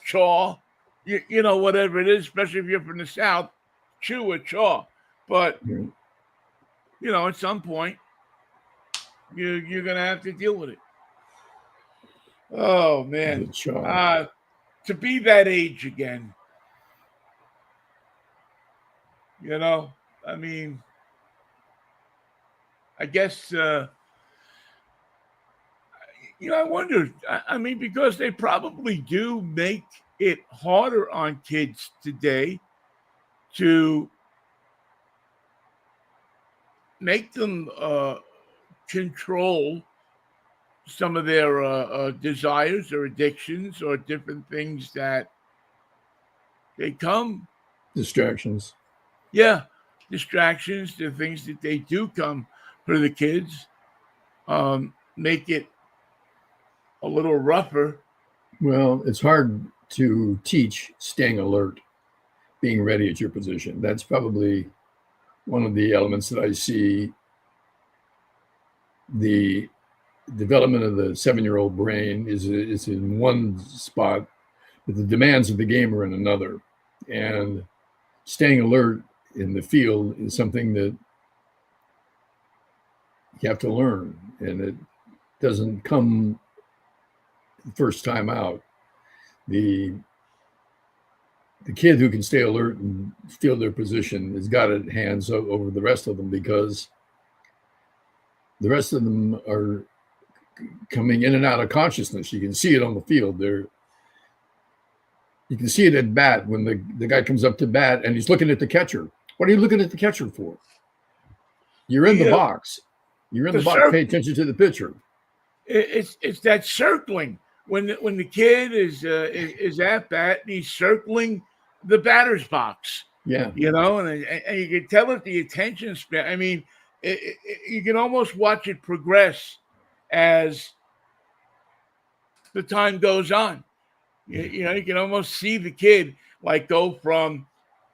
chaw, whatever it is, especially if you're from the South, chew or chaw. But, at some point, you're going to have to deal with it. Oh, man. To be that age again, I mean, I guess, I wonder, I mean, because they probably do make it harder on kids today to make them control some of their desires or addictions or different things that they come. Distractions. Yeah, distractions, the things that they do come for the kids, make it a little rougher. Well, it's hard to teach staying alert, being ready at your position. That's probably one of the elements that I see. The development of the 7-year-old brain is in one spot, but the demands of the game are in another. And staying alert in the field is something that you have to learn, and it doesn't come the first time out. The the kid who can stay alert and feel their position has got it hands over the rest of them, because the rest of them are coming in and out of consciousness. You can see it on the field. You can see it at bat when the guy comes up to bat and he's looking at the catcher. What are you looking at the catcher for? You're in the box. You're in the box. Pay attention to the pitcher. It's that circling when the kid is at bat and he's circling the batter's box. Yeah, you know, and you can tell it the attention span. I mean, you can almost watch it progress as the time goes on. You know, you can almost see the kid like go from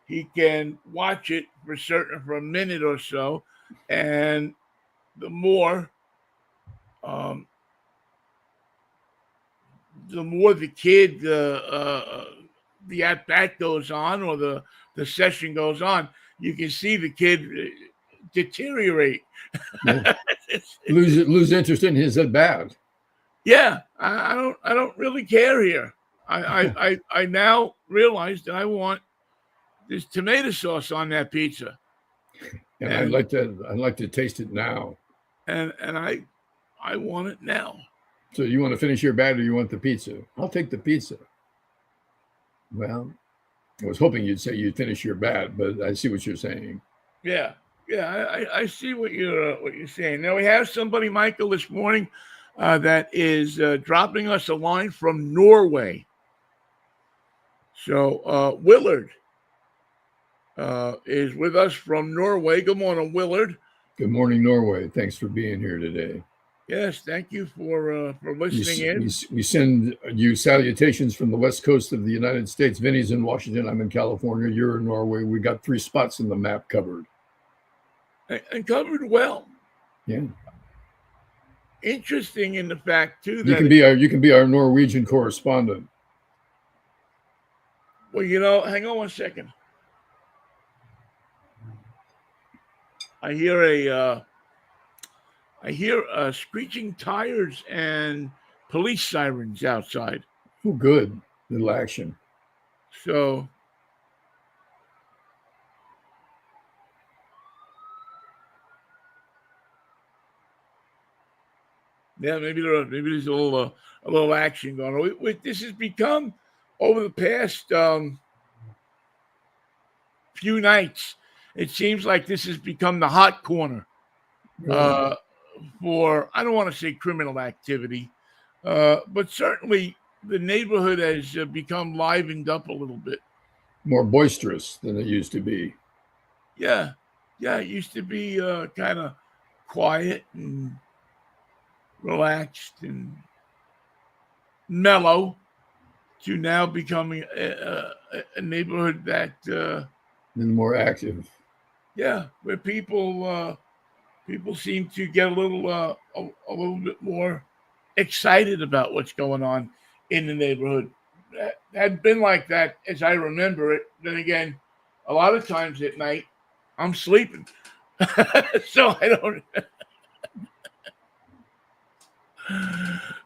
he can watch it for a minute or so, and the more the kid the at bat goes on, or the session goes on, you can see the kid deteriorate. Yeah. lose interest in his at bat. Yeah, I don't really care here. I now realize that I want this tomato sauce on that pizza, and I'd like to taste it now. And I want it now. So you want to finish your bat, or you want the pizza? I'll take the pizza. Well, I was hoping you'd say you'd finish your bat, but I see what you're saying. Yeah, I see what you're saying. Now we have somebody, Michael, this morning that is dropping us a line from Norway. So Willard is with us from Norway. Good morning, Willard. Good morning, Norway. Thanks for being here today. Yes, thank you for listening in. We send you salutations from the west coast of the United States. Vinnie's in Washington. I'm in California. You're in Norway. We got 3 spots in the map covered. And covered well. Yeah. Interesting in the fact too that you can be our Norwegian correspondent. Well, you know, hang on one second. I hear screeching tires and police sirens outside. Oh, good. Little action. So yeah, maybe there's a little action going on. This has become, over the past few nights, it seems like this has become the hot corner for, I don't want to say criminal activity, but certainly the neighborhood has become livened up a little bit. More boisterous than it used to be. Yeah, it used to be kind of quiet and relaxed and mellow, to now becoming a neighborhood that and more active. Yeah, where people seem to get a little bit more excited about what's going on in the neighborhood. That had been like that as I remember it. Then again, a lot of times at night I'm sleeping, so I don't.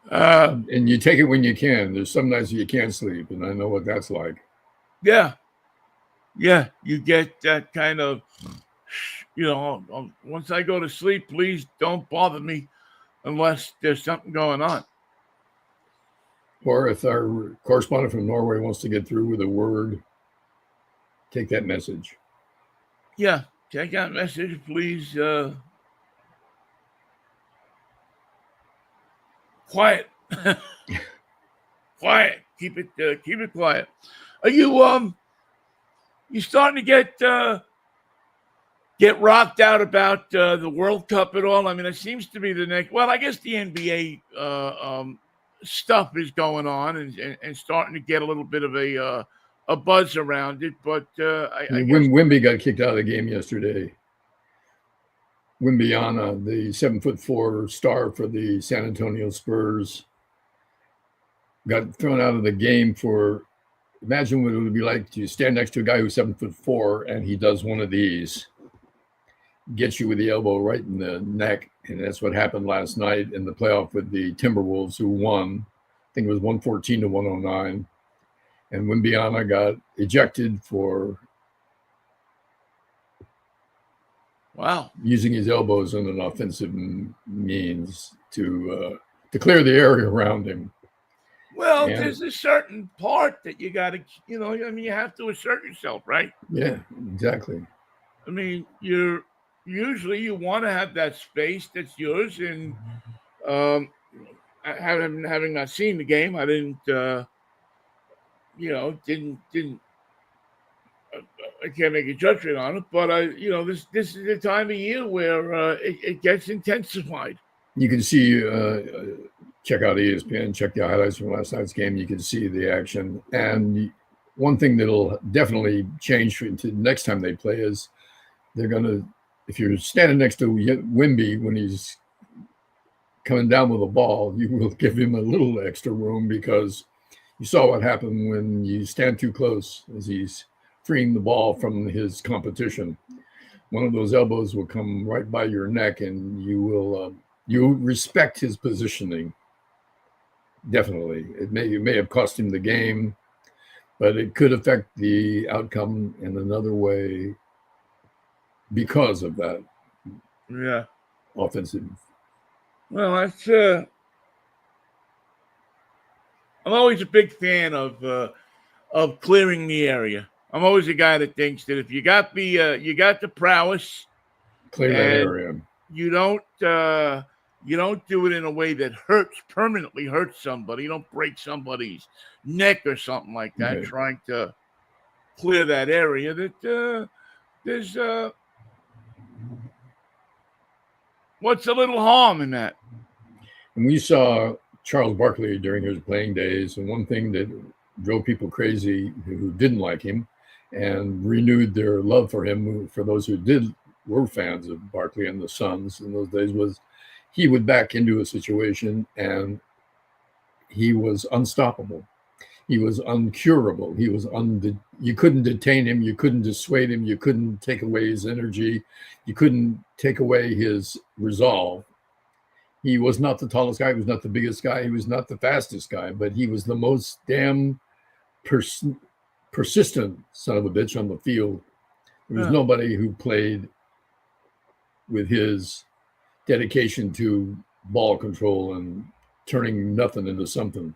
And you take it when you can. There's some nights you can't sleep, and I know what that's like. Yeah, you get that kind of, once I go to sleep, please don't bother me unless there's something going on. Or if our correspondent from Norway wants to get through with a word, take that message. Yeah, take that message, please. Quiet. Quiet. Keep it quiet. Are you starting to get rocked out about the World Cup at all? I mean, it seems to be the next. Well, I guess the NBA stuff is going on and starting to get a little bit of a buzz around it. But Wimby got kicked out of the game yesterday. Wimbyana, the 7'4" star for the San Antonio Spurs, got thrown out of the game for. Imagine what it would be like to stand next to a guy who's 7'4" and he does one of these, gets you with the elbow right in the neck, and that's what happened last night in the playoff with the Timberwolves, who won. I think it was 114 to 109. And Wimbiana got ejected for using his elbows in an offensive means to clear the area around him. Well, there's a certain part that you got to, you have to assert yourself, right? Yeah, exactly. I mean, you want to have that space that's yours, and having not seen the game, I didn't, didn't. I can't make a judgment on it, but this is the time of year where it gets intensified. You can see, check out ESPN, check the highlights from last night's game. You can see the action. And one thing that'll definitely change to next time they play is they're going to, if you're standing next to Wimby when he's coming down with a ball, you will give him a little extra room, because you saw what happened when you stand too close as he's freeing the ball from his competition. One of those elbows will come right by your neck, and you respect his positioning. Definitely. It may have cost him the game, but it could affect the outcome in another way because of that. Yeah. Offensive. Well, that's I'm always a big fan of clearing the area. I'm always a guy that thinks that if you got the prowess, clear that area. You don't do it in a way that permanently hurts somebody. You don't break somebody's neck or something like that. Right. Trying to clear that area. That there's what's a little harm in that? And we saw Charles Barkley during his playing days, and one thing that drove people crazy who didn't like him and renewed their love for him, for those who were fans of Barkley and the Suns in those days, was he would back into a situation and he was unstoppable. He was uncurable. He was you couldn't detain him. You couldn't dissuade him. You couldn't take away his energy. You couldn't take away his resolve. He was not the tallest guy. He was not the biggest guy. He was not the fastest guy, but he was the most damn persistent son of a bitch on the field. There was nobody who played with his dedication to ball control and turning nothing into something.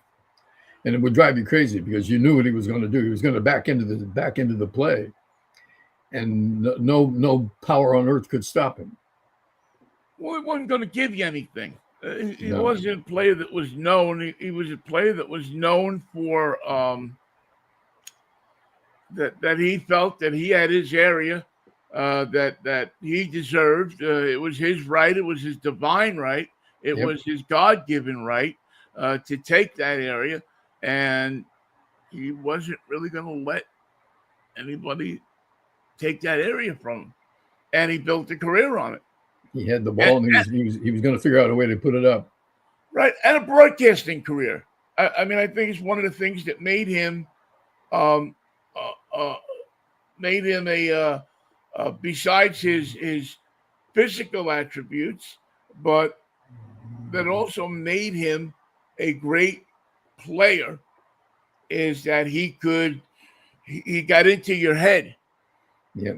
And it would drive you crazy because you knew what he was going to do. He was going to back into the play, and no power on earth could stop him. Well, he wasn't going to give you anything. He wasn't a player that was known. He was a player that was known for that he felt that he had his area that he deserved. It was his right. It was his divine right. It was his God-given right to take that area, and he wasn't really going to let anybody take that area from him. And he built a career on it. He had the ball, and he was going to figure out a way to put it up. Right, and a broadcasting career. I mean, I think it's one of the things that made him besides his physical attributes, but that also made him a great player, is that he got into your head. Yeah.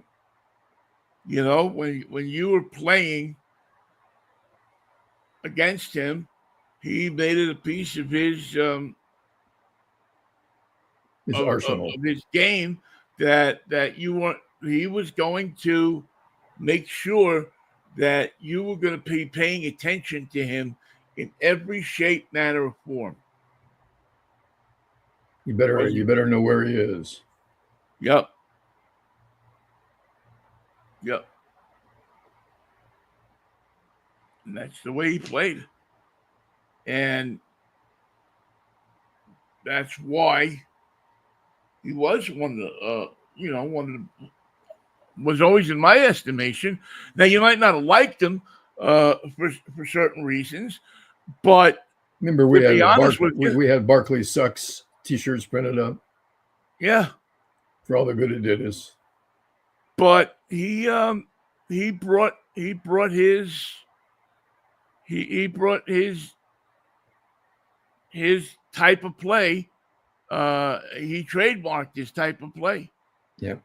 You know, when you were playing against him, he made it a piece of his arsenal, of his game that he was going to make sure that you were going to be paying attention to him in every shape, manner, or form. You better know where he is. Yep. And that's the way he played. And that's why he was was always in my estimation. Now, you might not have liked him for certain reasons, but remember we had Barkley Sucks t-shirts printed up. Yeah. For all the good it did us. But he brought his type of play he trademarked this type of play. Yeah.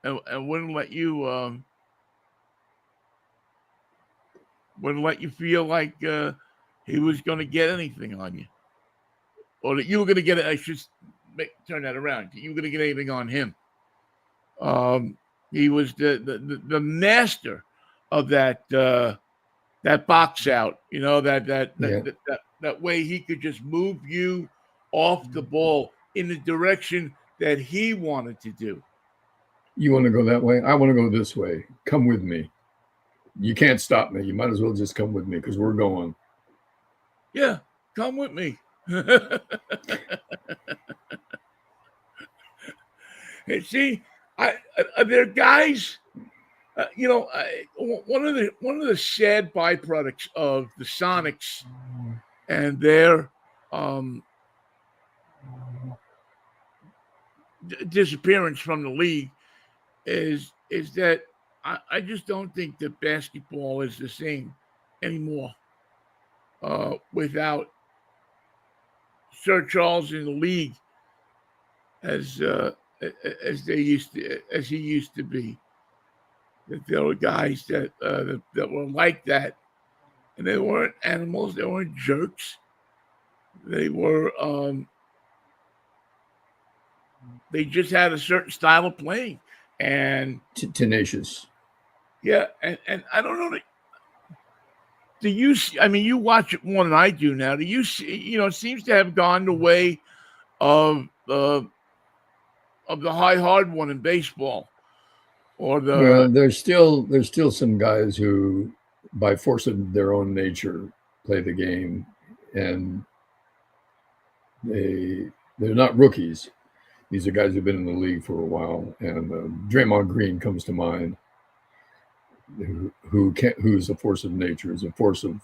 And wouldn't let you feel like he was going to get anything on you, or that you were going to get it. I should turn that around. You were going to get anything on him. He was the master of that box out. You know, that way he could just move you off the ball in the direction that he wanted to do. You want to go that way? I want to go this way. Come with me. You can't stop me. You might as well just come with me because we're going. Yeah, come with me. And see, are there guys? One of the sad byproducts of the Sonics and their disappearance from the league is that I just don't think that basketball is the same anymore without Sir Charles in the league as he used to be. That there were guys that were like that, and they weren't animals. They weren't jerks. They were. They just had a certain style of playing, and tenacious. Yeah, and I don't know. Do you see? I mean, you watch it more than I do now. Do you see? It seems to have gone the way of the high hard one in baseball, or the. Well, there's still some guys who, by force of their own nature, play the game, and they're not rookies. These are guys who've been in the league for a while, and Draymond Green comes to mind. Who's a force of nature, is a force of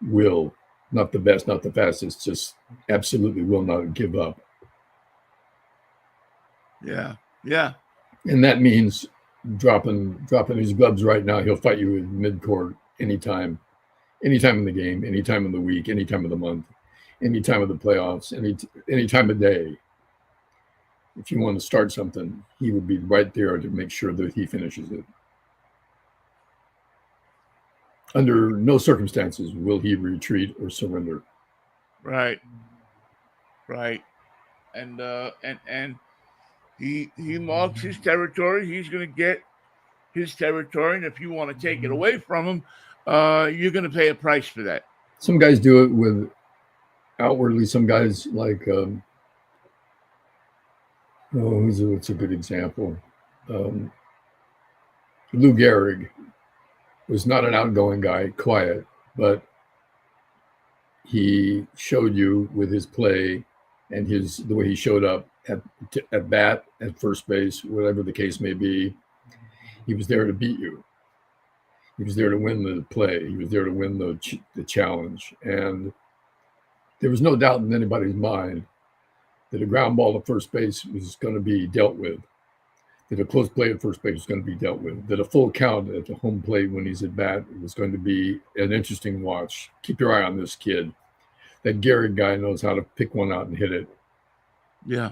will, not the best, not the fastest, just absolutely will not give up. Yeah. And that means dropping his gloves right now. He'll fight you in midcourt anytime in the game, any time of the week, any time of the month, any time of the playoffs, any time of day. If you want to start something, he would be right there to make sure that he finishes it. Under no circumstances will he retreat or surrender. Right. And he marks his territory. He's going to get his territory, and if you want to take it away from him, you're going to pay a price for that. Some guys do it with outwardly. Some guys like what's a good example? Lou Gehrig was not an outgoing guy, quiet, but he showed you with his play and the way he showed up at bat, at first base, whatever the case may be. He was there to beat you. He was there to win the play. He was there to win the challenge. And there was no doubt in anybody's mind that a ground ball to first base was going to be dealt with, that a close play at first base was going to be dealt with, that a full count at the home plate when he's at bat was going to be an interesting watch. Keep your eye on this kid. That Gehrig guy knows how to pick one out and hit it. Yeah.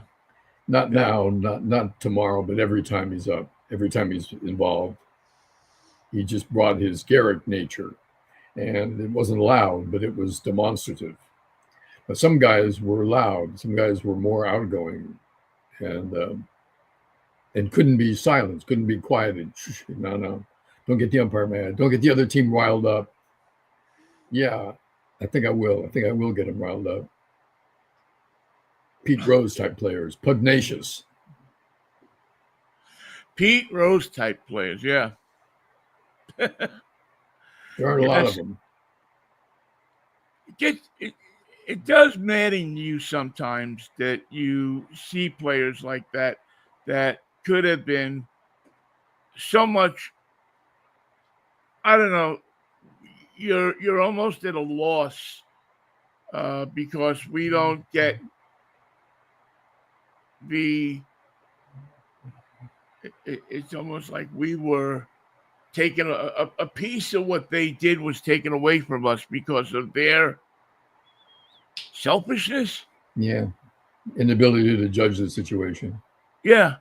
Not now, not tomorrow, but every time he's up, every time he's involved. He just brought his Gehrig nature. And it wasn't loud, but it was demonstrative. But some guys were loud. Some guys were more outgoing and couldn't be silenced, couldn't be quieted. No. Don't get the umpire mad. Don't get the other team riled up. Yeah, I think I will. I think I will get them riled up. Pete Rose type players, pugnacious. Pete Rose type players, yeah. There aren't a lot of them. It does madden you sometimes that you see players like that could have been so much. I don't know. You're almost at a loss because we don't get it's almost like we were taken a piece of what they did was taken away from us because of their selfishness. Yeah. inability to judge the situation. Yeah,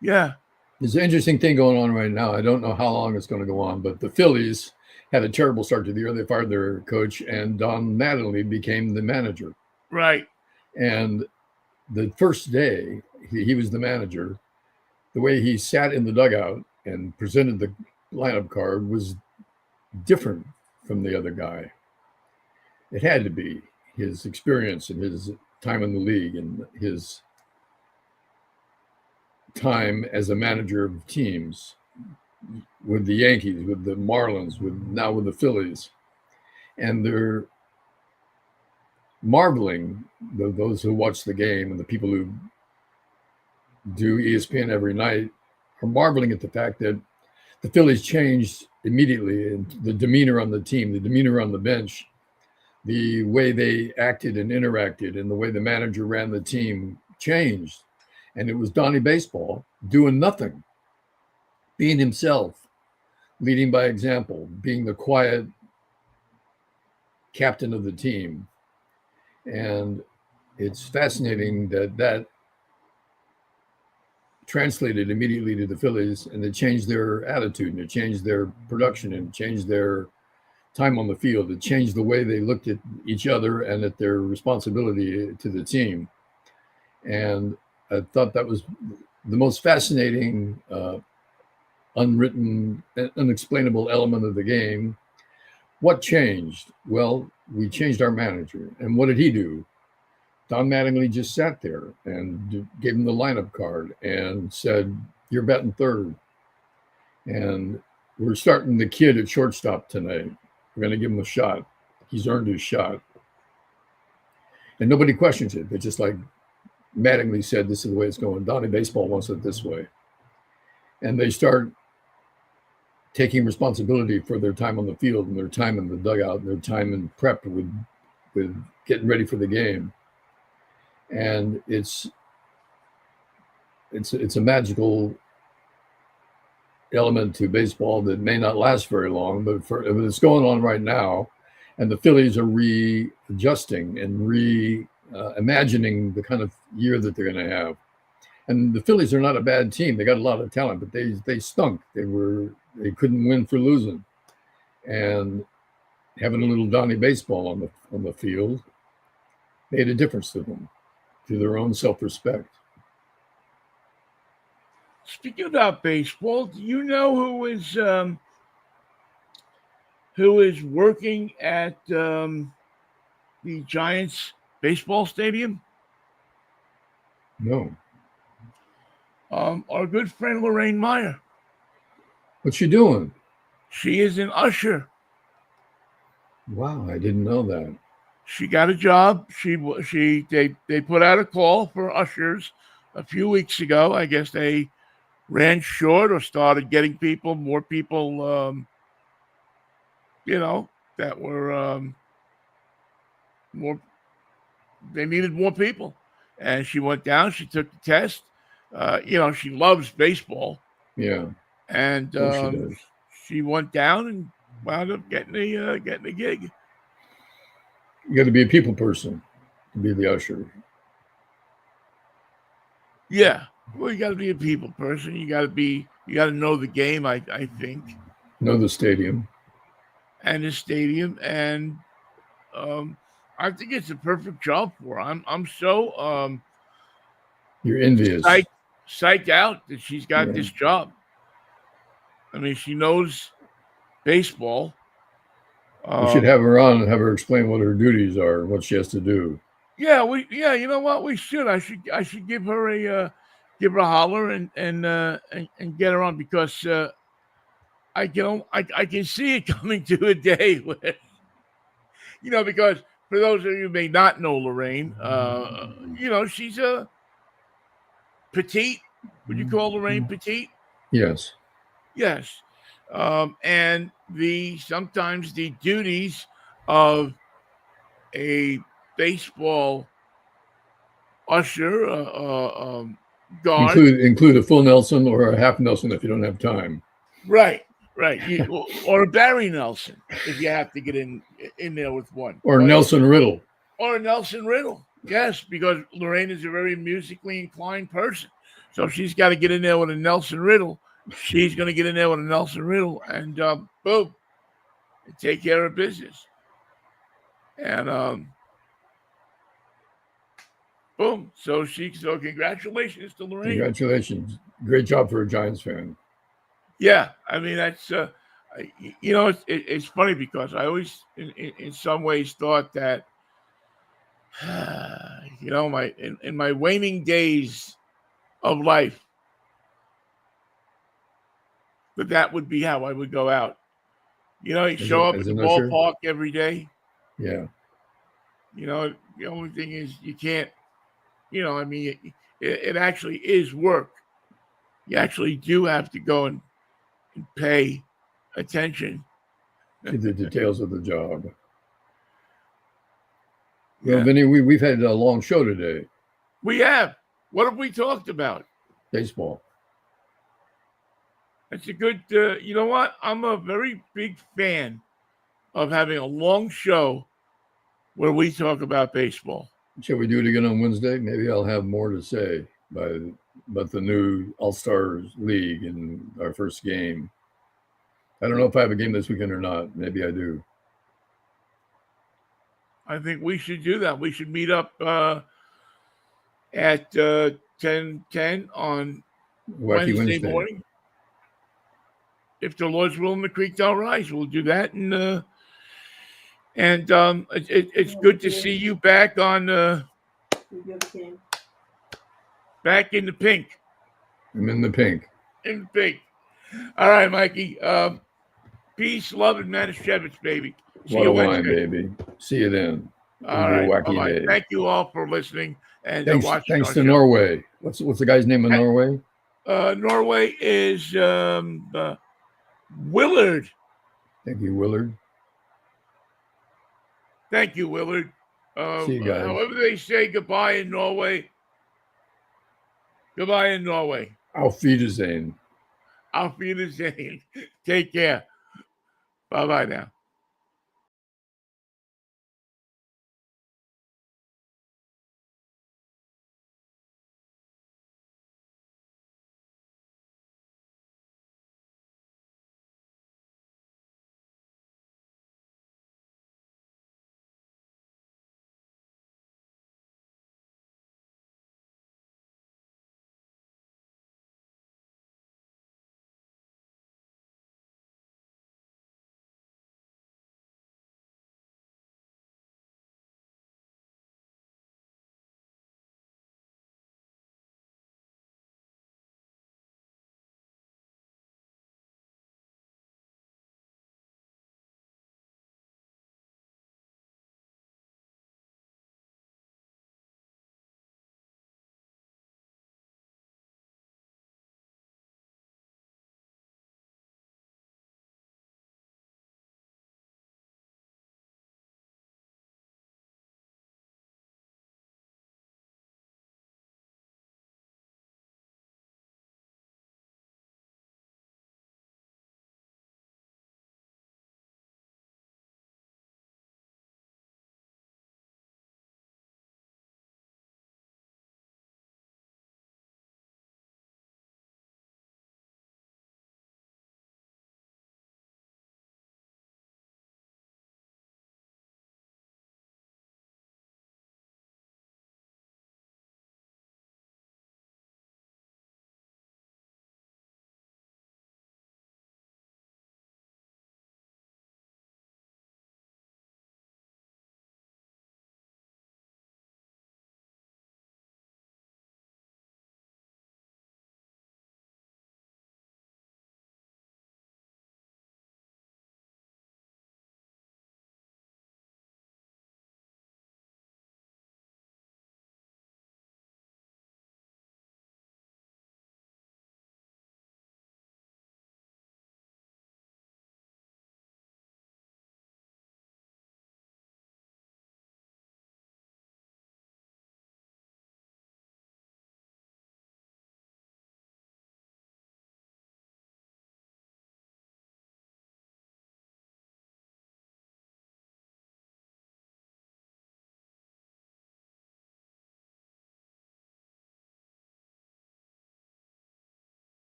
yeah, There's an interesting thing going on right now. I don't know how long it's going to go on, but the Phillies had a terrible start to the year. They fired their coach, and Don Mattingly became the manager. right. And the first day he was the manager, the way he sat in the dugout and presented the lineup card was different from the other guy. It had to be his experience and his time in the league and his time as a manager of teams with the Yankees, with the Marlins, now with the Phillies. And they're marveling, those who watch the game and the people who do ESPN every night are marveling at the fact that the Phillies changed immediately, and the demeanor on the team, the demeanor on the bench, the way they acted and interacted, and the way the manager ran the team changed. And it was Donnie Baseball doing nothing, being himself, leading by example, being the quiet captain of the team. And it's fascinating that translated immediately to the Phillies, and it changed their attitude, and it changed their production, and it changed their time on the field. It changed the way they looked at each other and at their responsibility to the team. And I thought that was the most fascinating, unwritten, unexplainable element of the game. What changed? Well, we changed our manager. And what did he do? Don Mattingly just sat there and gave him the lineup card and said, "You're batting third. And we're starting the kid at shortstop tonight. We're going to give him a shot. He's earned his shot." And nobody questions it. They just like Mattingly said, "This is the way it's going. Donnie Baseball wants it this way." And they start taking responsibility for their time on the field and their time in the dugout and their time in prep with getting ready for the game. And it's a magical element to baseball that may not last very long, but it's going on right now, and the Phillies are readjusting and imagining the kind of year that they're going to have. And the Phillies are not a bad team; they got a lot of talent, but they stunk. They couldn't win for losing, and having a little Donnie Baseball on the field made a difference to them, to their own self-respect. Speaking about baseball, do you know who is working at the Giants baseball stadium? No. Our good friend Lorraine Meyer. What's she doing? She is an usher. Wow, I didn't know that. She got a job. They put out a call for ushers a few weeks ago. I guess they ran short or started getting more people, that were more. They needed more people, and she went down. She took the test. She loves baseball. Yeah, and she went down and wound up getting a gig. You got to be a people person to be the usher. Yeah, well, you got to be a people person. You got to know the game. I think know the stadium, and I think it's a perfect job for her. I'm so you're envious. Psyched out that she's got this job. I mean, she knows baseball. We should have her on and have her explain what her duties are and what she has to do. Yeah, you know what? We should. I should give her a holler and get her on, because I can see it coming to a day where, because for those of you who may not know Lorraine, she's a petite. Would you call Lorraine petite? Yes. Yes. And sometimes the duties of a baseball usher, guard, include a full Nelson or a half Nelson if you don't have time. Right. Or a Barry Nelson if you have to get in there with one. Or Nelson Riddle. Or a Nelson Riddle. Yes, because Lorraine is a very musically inclined person. So if she's got to get in there with a Nelson Riddle, she's going to get in there with a Nelson Riddle and boom, and take care of business. And boom. So congratulations to Lorraine. Congratulations. Great job for a Giants fan. Yeah, I mean that's it's funny because I always in some ways thought that my in my waning days of life that would be how I would go out. You show up at the ballpark every day. Yeah. The only thing is you can't. I mean, it actually is work. You actually do have to go and pay attention to the details of the job. Yeah. Well, Vinnie, we've had a long show today. We have. What have we talked about? Baseball. That's a good, you know what? I'm a very big fan of having a long show where we talk about baseball. Shall we do it again on Wednesday? Maybe I'll have more to say about the new All-Stars League and our first game. I don't know if I have a game this weekend or not. Maybe I do. I think we should do that. We should meet up at 10:10 on Wednesday morning. If the Lord's willing, the creek don't rise. We'll do that, and it's good to see you back on back in the pink. I'm in the pink. In the pink. All right, Mikey. Peace, love, and Manischewitz, baby. See you Wednesday, baby. See you then. All right. Wacky day. Thank you all for listening and watching. Thanks to Norway. What's the guy's name in Norway? Norway is Willard. Thank you, Willard. Thank you, Willard. See you guys. However they say goodbye in Norway. Goodbye in Norway. Auf Wiedersehen. Auf Wiedersehen. Take care. Bye-bye now.